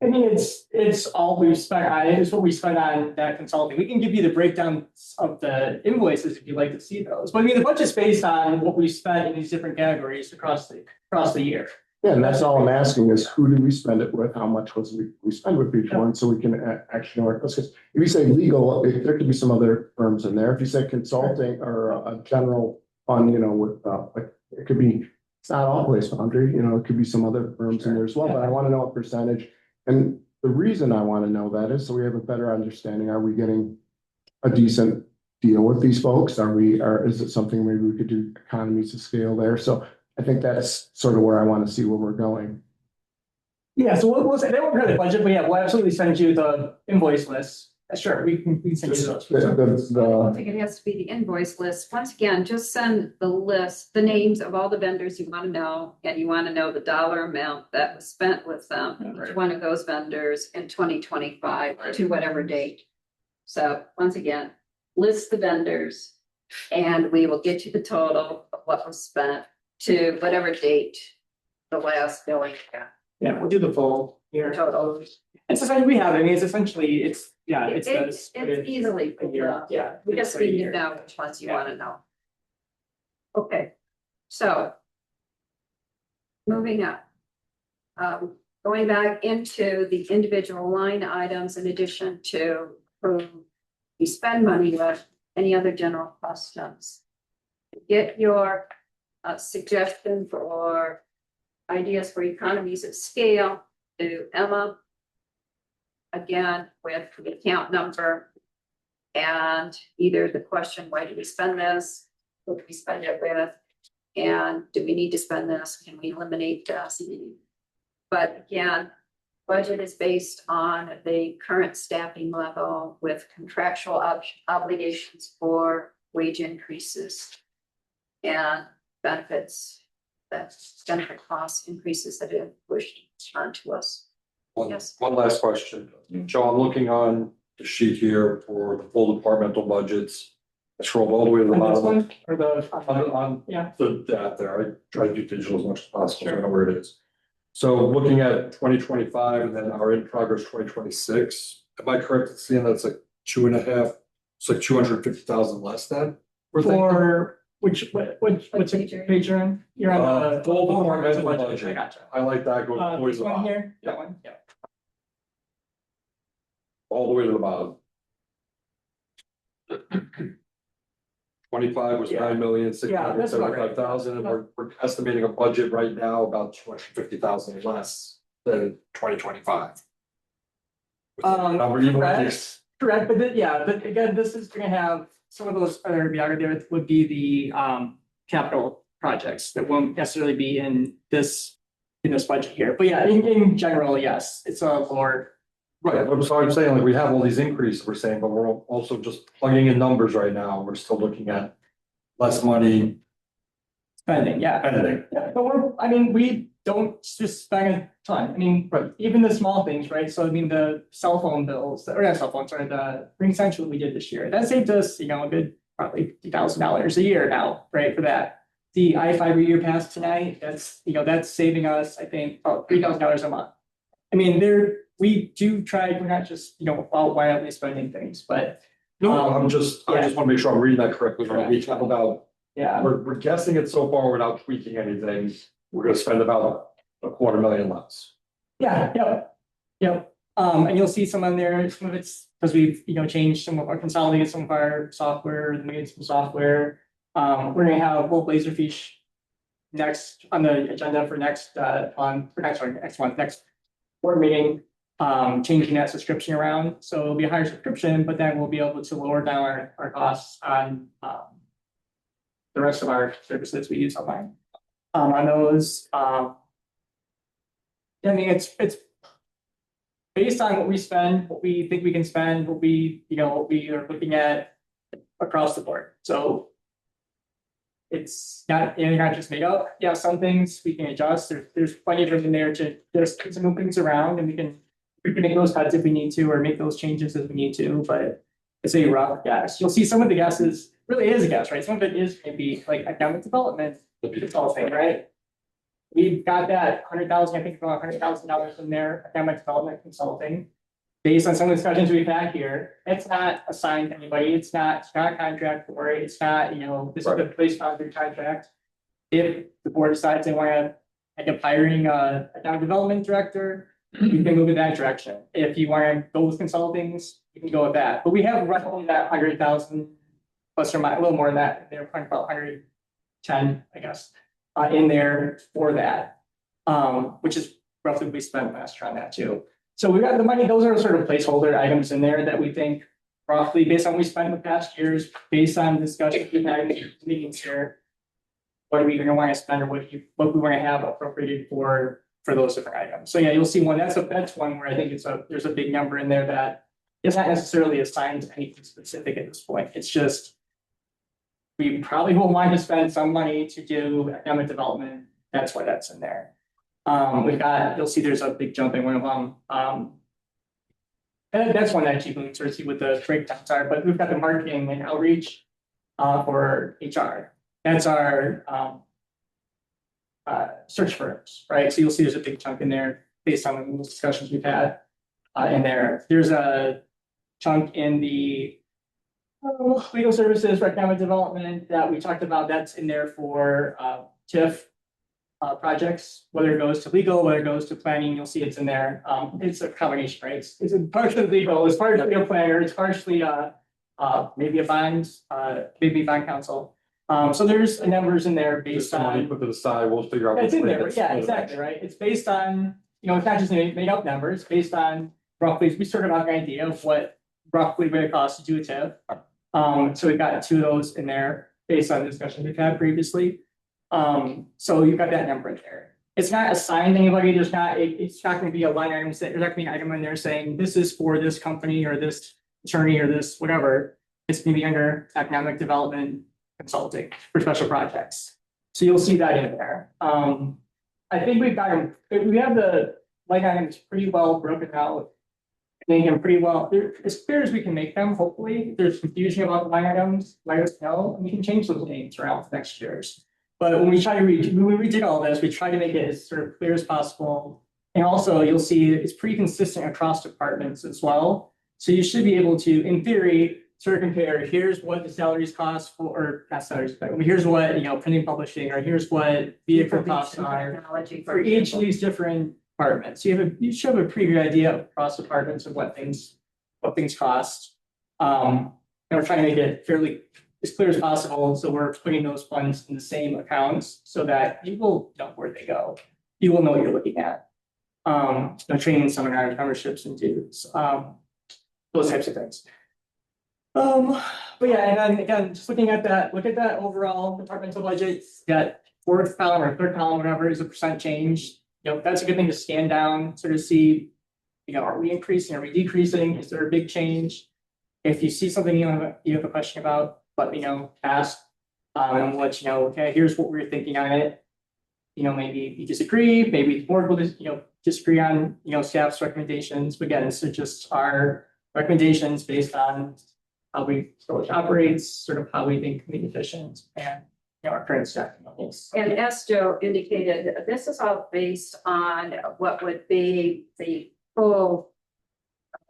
I mean, it's all we've spent on, it's what we spent on that consulting. We can give you the breakdown of the invoices if you'd like to see those. But I mean, the budget's based on what we spent in these different categories across the year. Yeah, and that's all I'm asking is who do we spend it with? How much was we spend with each one so we can actually know. Because if you say legal, there could be some other firms in there. If you say consulting or a general fund, with like it could be, it's not all place boundary, it could be some other firms in there as well, but I want to know a percentage. And the reason I want to know that is so we have a better understanding. Are we getting a decent deal with these folks? Or is it something maybe we could do economies of scale there? So I think that's sort of where I want to see where we're going. Yeah, so we'll say, they won't really budget, but yeah, we'll absolutely send you the invoice list. Sure, we can send you those. I don't think it has to be the invoice list. Once again, just send the list, the names of all the vendors you want to know, and you want to know the dollar amount that was spent with them, each one of those vendors in 2025 to whatever date. So once again, list the vendors and we will get you the total of what was spent to whatever date the last billing Yeah, we'll do the full here. total. It's essentially, we have, I mean, it's essentially, it's It's easily, yeah. we just need to know which ones you want to know. Okay, so. Moving up. Going back into the individual line items in addition to who you spend money with, any other general questions? Get your suggestions or ideas for economies of scale to Emma. Again, with the account number and either the question, why do we spend this? Who do we spend it with? And do we need to spend this? Can we eliminate this? But again, budget is based on the current staffing level with contractual obligations for wage increases and benefits, that's benefit cost increases that have pushed onto us. Yes. One last question. Joe, I'm looking on the sheet here for the full departmental budgets. I scrolled all the way to the On this bottom. one, or the. On Yeah. that there, I try to do digital as much as possible, so I know where it is. So looking at 2025 and then our in progress 2026, am I correct in seeing that's like 2.5, it's like 250,000 less than? we're thinking? For which page you're on? You're on the. Full departmental budget. budget. I gotcha. I like that, goes This always the one bottom, here, that one, yeah. all the way to the bottom. 25 was Yeah. 9,675,000, and we're estimating a budget right now about 250,000 less than 2025. Number even with these- Correct, but but again, this is gonna have some of those other there would be the capital projects that won't necessarily be in this budget here, but yeah, in general, yes, it's a lower. Right, I'm saying, like, we have all these increases, we're saying, but we're also just plugging in numbers right now, we're still looking at less money Spending, yeah. spending. Yeah, but we don't just spend a ton, Right. even the small things, right? So the cell phone bills, or not cell phones, sorry, the Ring Central we did this year, that saved us, a good probably $50,000 a year now, right, for that. The I-5 year pass tonight, that's saving us, I think, about $3,000 a month. We do try, we're not just, all wildly spending things, but. No, I just want to make sure I'm reading that correctly, right? We talk about, Yeah, we're guessing it so far without tweaking anything, we're gonna spend about $250,000 less. yeah, yep. And you'll see some on there, some of it's because we've, changed some of our consolidated some of our software, made some software. We're gonna have Laserfish next, on the agenda for next, next board meeting, changing that subscription around. So it'll be a higher subscription, but then we'll be able to lower down our costs on, the rest of our services we use online. On those, I mean, it's based on what we spend, what we think we can spend, what we, what we are looking at across the board. So it's not, you're not just made up. Yeah, some things we can adjust. There's plenty of room in there to just move things around, and we can make those cuts if we need to, or make those changes as we need to. But it's a rough guess. You'll see some of the guesses really is a guess, right? Some of it is maybe like economic development consulting, right? We've got that 100,000, I think about $100,000 in there, economic development consulting. Based on some of the discussions we've had here, it's not assigned to anybody. It's not a contract for it. It's not, this is the place boundary contract. If the board decides they want to end up hiring a economic development director, you can move in that direction. If you want to go with consultings, you can go with that. But we have roughly that 100,000 plus or minus, a little more than that. They're probably about 110, I guess, in there for that, which is roughly what we spent last year on that too. So we got the money, those are sort of placeholder items in there that we think roughly based on what we spent in the past years, based on discussions we've had in meetings here, what are we going to want to spend or what we want to have appropriated for those different items. So yeah, you'll see one, that's one where I think there's a big number in there that is not necessarily assigned to anything specific at this point. It's just, we probably will want to spend some money to do economic development. That's why that's in there. You'll see there's a big jump in one of them. And that's one that you can sort of see what the breakdowns are, but we've got the marketing and outreach for HR. That's our search firms, right? So you'll see there's a big chunk in there based on the discussions we've had in there. There's a chunk in the legal services for economic development that we talked about. That's in there for TIF projects, whether it goes to legal, whether it goes to planning, you'll see it's in there. It's a combination, right? It's partially legal, it's partially a planner, it's partially maybe a bond counsel. So there's numbers in there based on. Put to the side, we'll figure out. It's in there, yeah, exactly, right? It's based on, it's not just made up numbers, based on roughly, we sort of have an idea of what roughly would it cost to do a TIF. So we've got two of those in there based on the discussions we've had previously. So you've got that number in there. It's not assigned to anybody. It's not going to be a line item. There's not going to be an item in there saying this is for this company or this attorney or this whatever. It's going to be under economic development consulting for special projects. So you'll see that in there. I think we have the line items pretty well broken out. I think them pretty well. They're as clear as we can make them. Hopefully, if there's confusion about the line items, let us know, and we can change those names around for next year's. But when we try to when we redid all this, we try to make it as sort of clear as possible. And also, you'll see it's pretty consistent across departments as well. So you should be able to, in theory, sort of compare. Here's what the salaries cost for, or not salaries, but here's what printing, publishing, or here's what vehicle costs are for each of these different departments. You should have a pretty good idea across departments of what things cost. And we're trying to make it fairly as clear as possible. So we're putting those funds in the same accounts so that you will know where they go. You will know what you're looking at. Training, seminars, memberships, and dues. Those types of things. But yeah, and then again, just looking at that, look at that overall departmental budget. That fourth column or third column, whatever, is a percent change. That's a good thing to scan down, sort of see, are we increasing, are we decreasing? Is there a big change? If you see something you have a question about, let me know, ask, and we'll let you know, okay, here's what we're thinking on it. Maybe you disagree, maybe the board will disagree on, staff's recommendations. But again, it's just our recommendations based on how we village operates, sort of how we think can be efficient, and our current staffing levels. And as Joe indicated, this is all based on what would be the full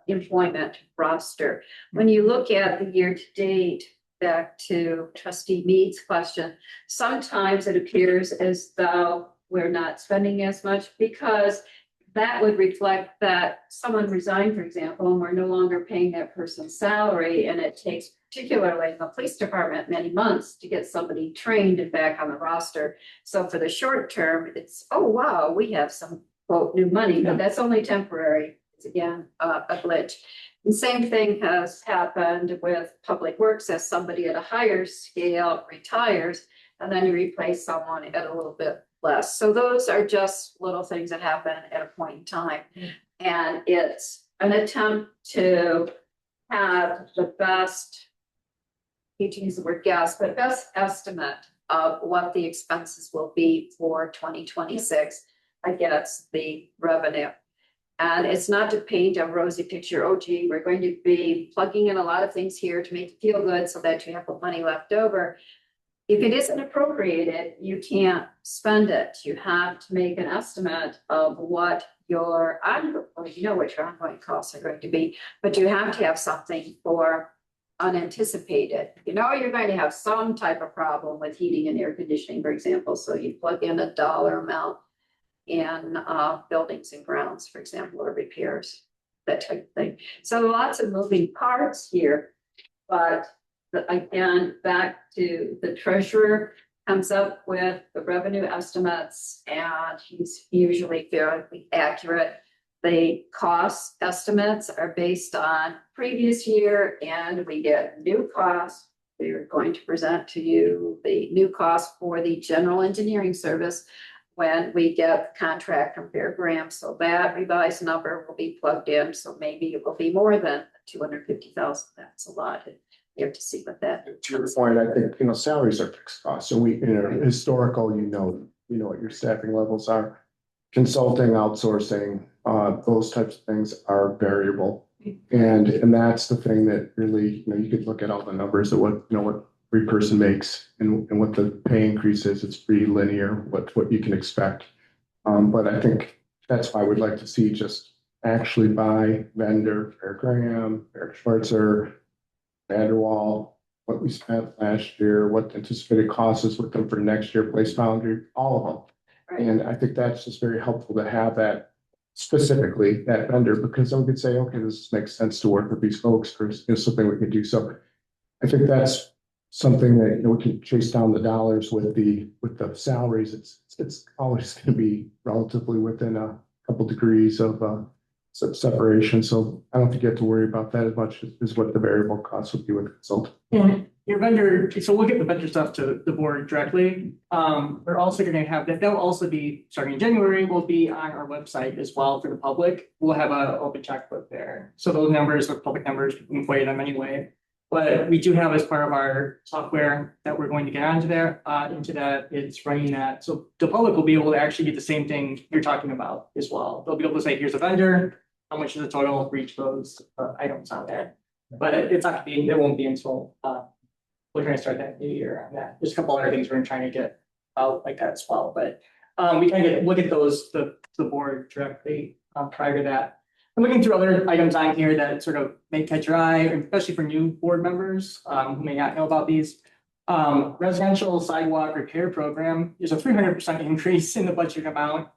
employment roster. When you look at the year to date, back to Trustee Mead's question, sometimes it appears as though we're not spending as much because that would reflect that someone resigned, for example, and we're no longer paying that person's salary, and it takes particularly in the police department, many months to get somebody trained and back on the roster. So for the short term, it's, oh, wow, we have some quote new money, but that's only temporary. It's again, a glitch. The same thing has happened with public works as somebody at a higher scale retires, and then you replace someone at a little bit less. So those are just little things that happen at a point in time. And it's an attempt to have the best, hate to use the word guess, but best estimate of what the expenses will be for 2026 against the revenue. And it's not to paint a rosy picture, oh gee, we're going to be plugging in a lot of things here to make you feel good so that you have the money left over. If it isn't appropriated, you can't spend it. You have to make an estimate of what your ongoing, you know what your ongoing costs are going to be, but you have to have something for unanticipated. You know, you're going to have some type of problem with heating and air conditioning, for example, so you plug in a dollar amount in buildings and grounds, for example, or repairs, that type of thing. So lots of moving parts here, but again, back to the treasurer comes up with the revenue estimates and he's usually fairly accurate. The cost estimates are based on previous year and we get new costs. We're going to present to you the new cost for the general engineering service when we get the contract from Fair Graham. So that revised number will be plugged in. So maybe it will be more than 250,000. That's a lot. You have to see what that. To your point, I think, salaries are fixed costs. So we, historical, you know what your staffing levels are. Consulting, outsourcing, those types of things are variable. And that's the thing that really, you could look at all the numbers of what every person makes and what the pay increase is. It's pretty linear, what you can expect. But I think that's why I would like to see just actually by vendor, Fair Graham, Eric Schwartzer, Vanderwall, what we spent last year, what the anticipated cost is with them for next year, Place Foundry, all of them. Right. And I think that's just very helpful to have that specifically, that vendor, because then we could say, okay, this makes sense to work with these folks for something we could do. So I think that's something that we can chase down the dollars with the salaries. It's always going to be relatively within a couple degrees of separation. So I don't think you have to worry about that as much as what the variable costs would be with a consultant. And your vendor, so we'll get the vendor stuff to the board directly. We're also going to have that. That'll also be starting in January. Will be on our website as well for the public. We'll have an open checkbook there. So those numbers are public numbers. We can play them anyway. But we do have as part of our software that we're going to get onto there, into that, it's running that. So the public will be able to actually get the same thing you're talking about as well. They'll be able to say, here's a vendor, how much is the total for each of those items on there. But it's not being, it won't be until we're going to start that new year on that. There's a couple other things we're trying to get out like that as well. But we can look at those, the board directly prior to that. I'm looking through other items on here that sort of may catch your eye, especially for new board members who may not know about these. Residential sidewalk repair program is a 300% increase in the budget amount.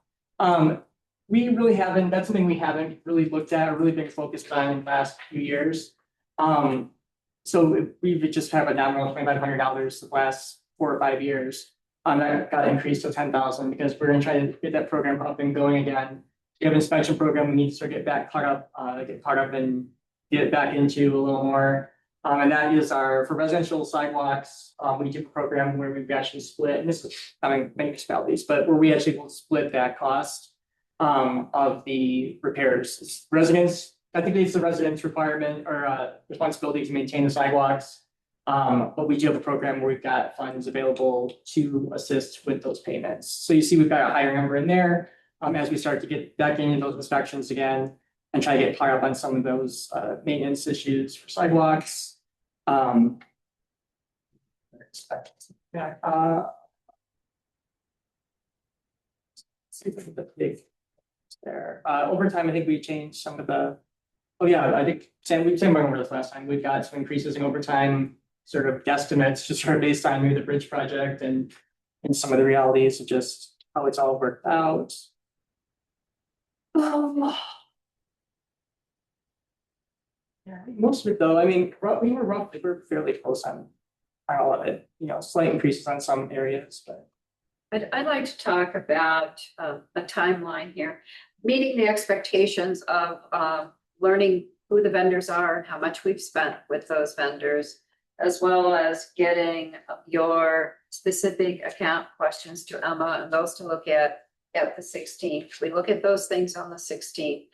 We really haven't, that's something we haven't really looked at or really been focused on in the last few years. So we've just have a nominal $2,500 the last 4 or 5 years. That got increased to 10,000 because we're going to try to get that program up and going again. We have an inspection program. We need to start get caught up and get it back into a little more. And that is for residential sidewalks. We do a program where we've actually split, and this is many municipalities, but where we actually will split that cost of the repairs. It's residents, I think it's the residents' requirement or responsibility to maintain the sidewalks. But we do have a program where we've got funds available to assist with those payments. So you see, we've got a higher number in there. As we start to get back into those inspections again and try to get caught up on some of those maintenance issues for sidewalks. There. Overtime, I think we changed some of the, I think we went over this last time. We've got some increases in overtime, sort of guesstimates, just sort of based on maybe the bridge project and some of the realities of just how it's all worked out. Most of it though, I mean, we're fairly close on all of it, slight increases on some areas, but. I'd like to talk about a timeline here, meeting the expectations of learning who the vendors are and how much we've spent with those vendors, as well as getting your specific account questions to Emma and those to look at the 16th. We look at those things on the 16th.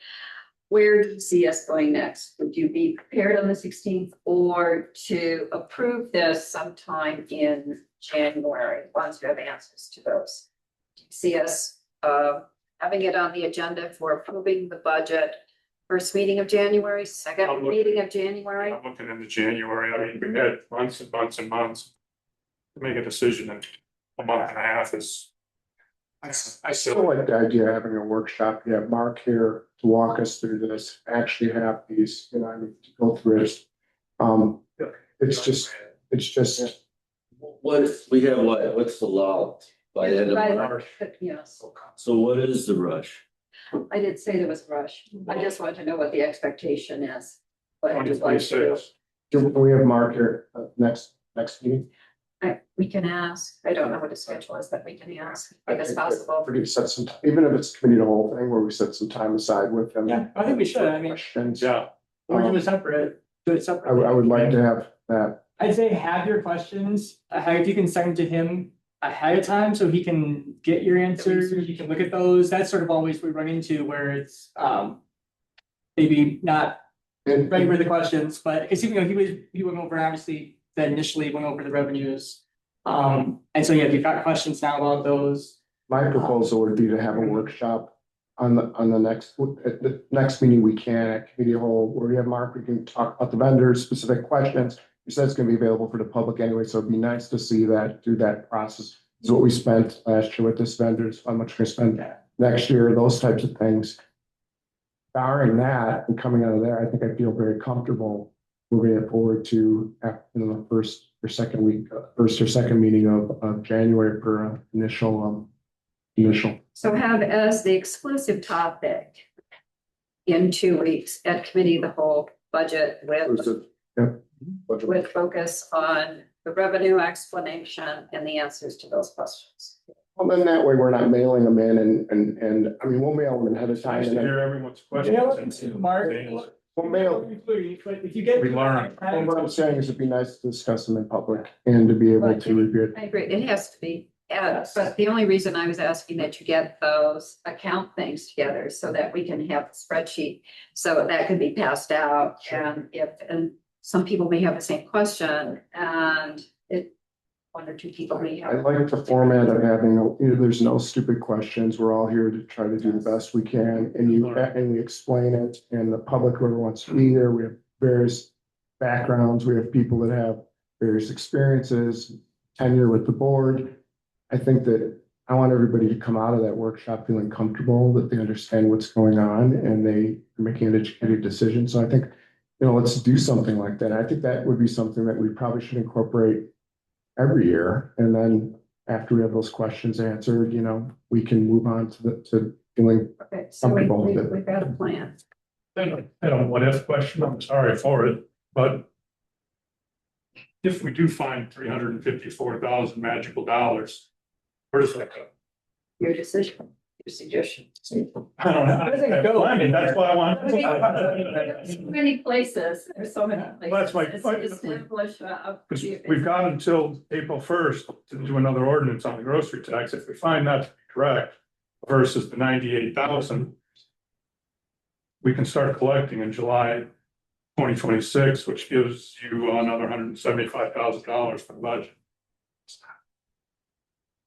Where do you see us going next? Would you be prepared on the 16th or to approve this sometime in January, once you have answers to those? Do you see us having it on the agenda for approving the budget first meeting of January, second meeting of January? I'm looking into January. I mean, we had months and months and months to make a decision in a month and a half is. I still like the idea of having a workshop. You have Mark here to walk us through this, actually have these, I mean, to go through it. It's just. We have what's the law by the end of March? Yes, So what is the rush? I did say there was a rush. I just want to know what the expectation is. But I just like to, Do we have Mark here next meeting? we can ask. I don't know what the schedule is, but we can ask if it's possible. We could set some, even if it's committee the whole thing, where we set some time aside with them. Yeah, I think we should, I mean, Questions. Yeah. or do it separate, I would like to have that. I'd say have your questions, if you can send them to him ahead of time, so he can get your answers, you can look at those, that's sort of always we run into where it's, maybe not ready for the questions, but, because he went over, obviously, then initially went over the revenues. And so, yeah, if you've got questions now about those. My proposal would be to have a workshop on the next meeting we can at committee of whole, where we have Mark, we can talk about the vendors, specific questions. You said it's gonna be available for the public anyway, so it'd be nice to see that, through that process. Is what we spent last year with this vendors, how much we're gonna spend next year, those types of things. Barring that and coming out of there, I think I feel very comfortable moving it forward to the first or second meeting of January for initial. So have as the exclusive topic in 2 weeks at committee of the whole budget with focus on the revenue explanation and the answers to those questions. Well, then that way we're not mailing them in and I mean, we'll mail them ahead of time. Nice to hear everyone's questions. Mark. We'll mail. If you get. We learn. And what I'm saying is it'd be nice to discuss them in public and to be able to review it. I agree, it has to be. But the only reason I was asking that you get those account things together so that we can have the spreadsheet, so that could be passed out. And some people may have the same question and one or two people may I have. like the format of having, there's no stupid questions. We're all here to try to do the best we can and we explain it, and the public, whoever wants to be there, we have various backgrounds. We have people that have various experiences, tenure with the board. I think that I want everybody to come out of that workshop feeling comfortable, that they understand what's going on and they are making an educated decision. So I think, let's do something like that. I think that would be something that we probably should incorporate every year. And then after we have those questions answered, we can move on to feeling Okay, so comfortable with it. we've got a plan. I don't what if question, I'm sorry for it, but if we do find 354,000 magical dollars, where does that go? Your decision, your suggestion. I don't know. Where does it go? I mean, that's why I want. There's so many places, there's so many places. That's my It's point. establish Because we've got until April 1st to do another ordinance on the grocery tax. If we find that to be correct versus the 98,000, we can start collecting in July 2026, which gives you another $175,000 for the budget.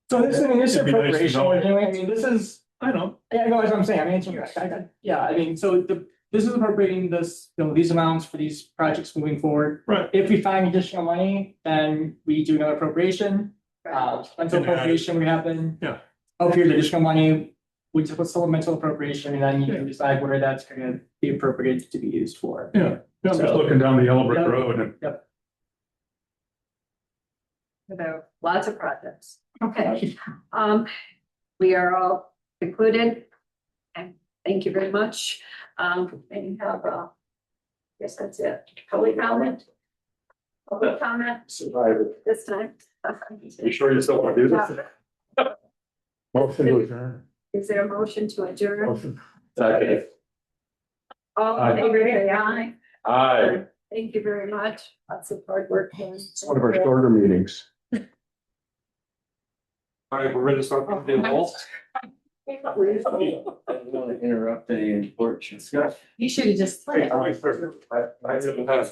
So this is It'd be nice to appropriation know. we're doing, I mean, this is, I know. yeah, no, that's what I'm saying, I'm answering you. Yeah, I mean, so this is appropriating this, these amounts for these projects moving forward. Right. If we find additional money, then we do another appropriation. Until appropriation would happen. Yeah. Oh, here's additional money, we just put supplemental appropriation, and then you can decide where that's gonna be appropriated to be used for. Yeah. I'm just looking down the Yellow Brick Road and About lots of projects. Okay, we are all concluded. And thank you very much. And you have Guess that's it. Public comment? Public comment Survivor. this time? You sure you still want to do this? Motion to adjourn. Is there a motion to adjourn? Motion. Second. All in favor, say aye. Aye. Thank you very much. Lots of hard work. It's one of our shorter meetings. All right, we're ready to start the roll. I don't want to interrupt any important discussion. You should have just. I didn't have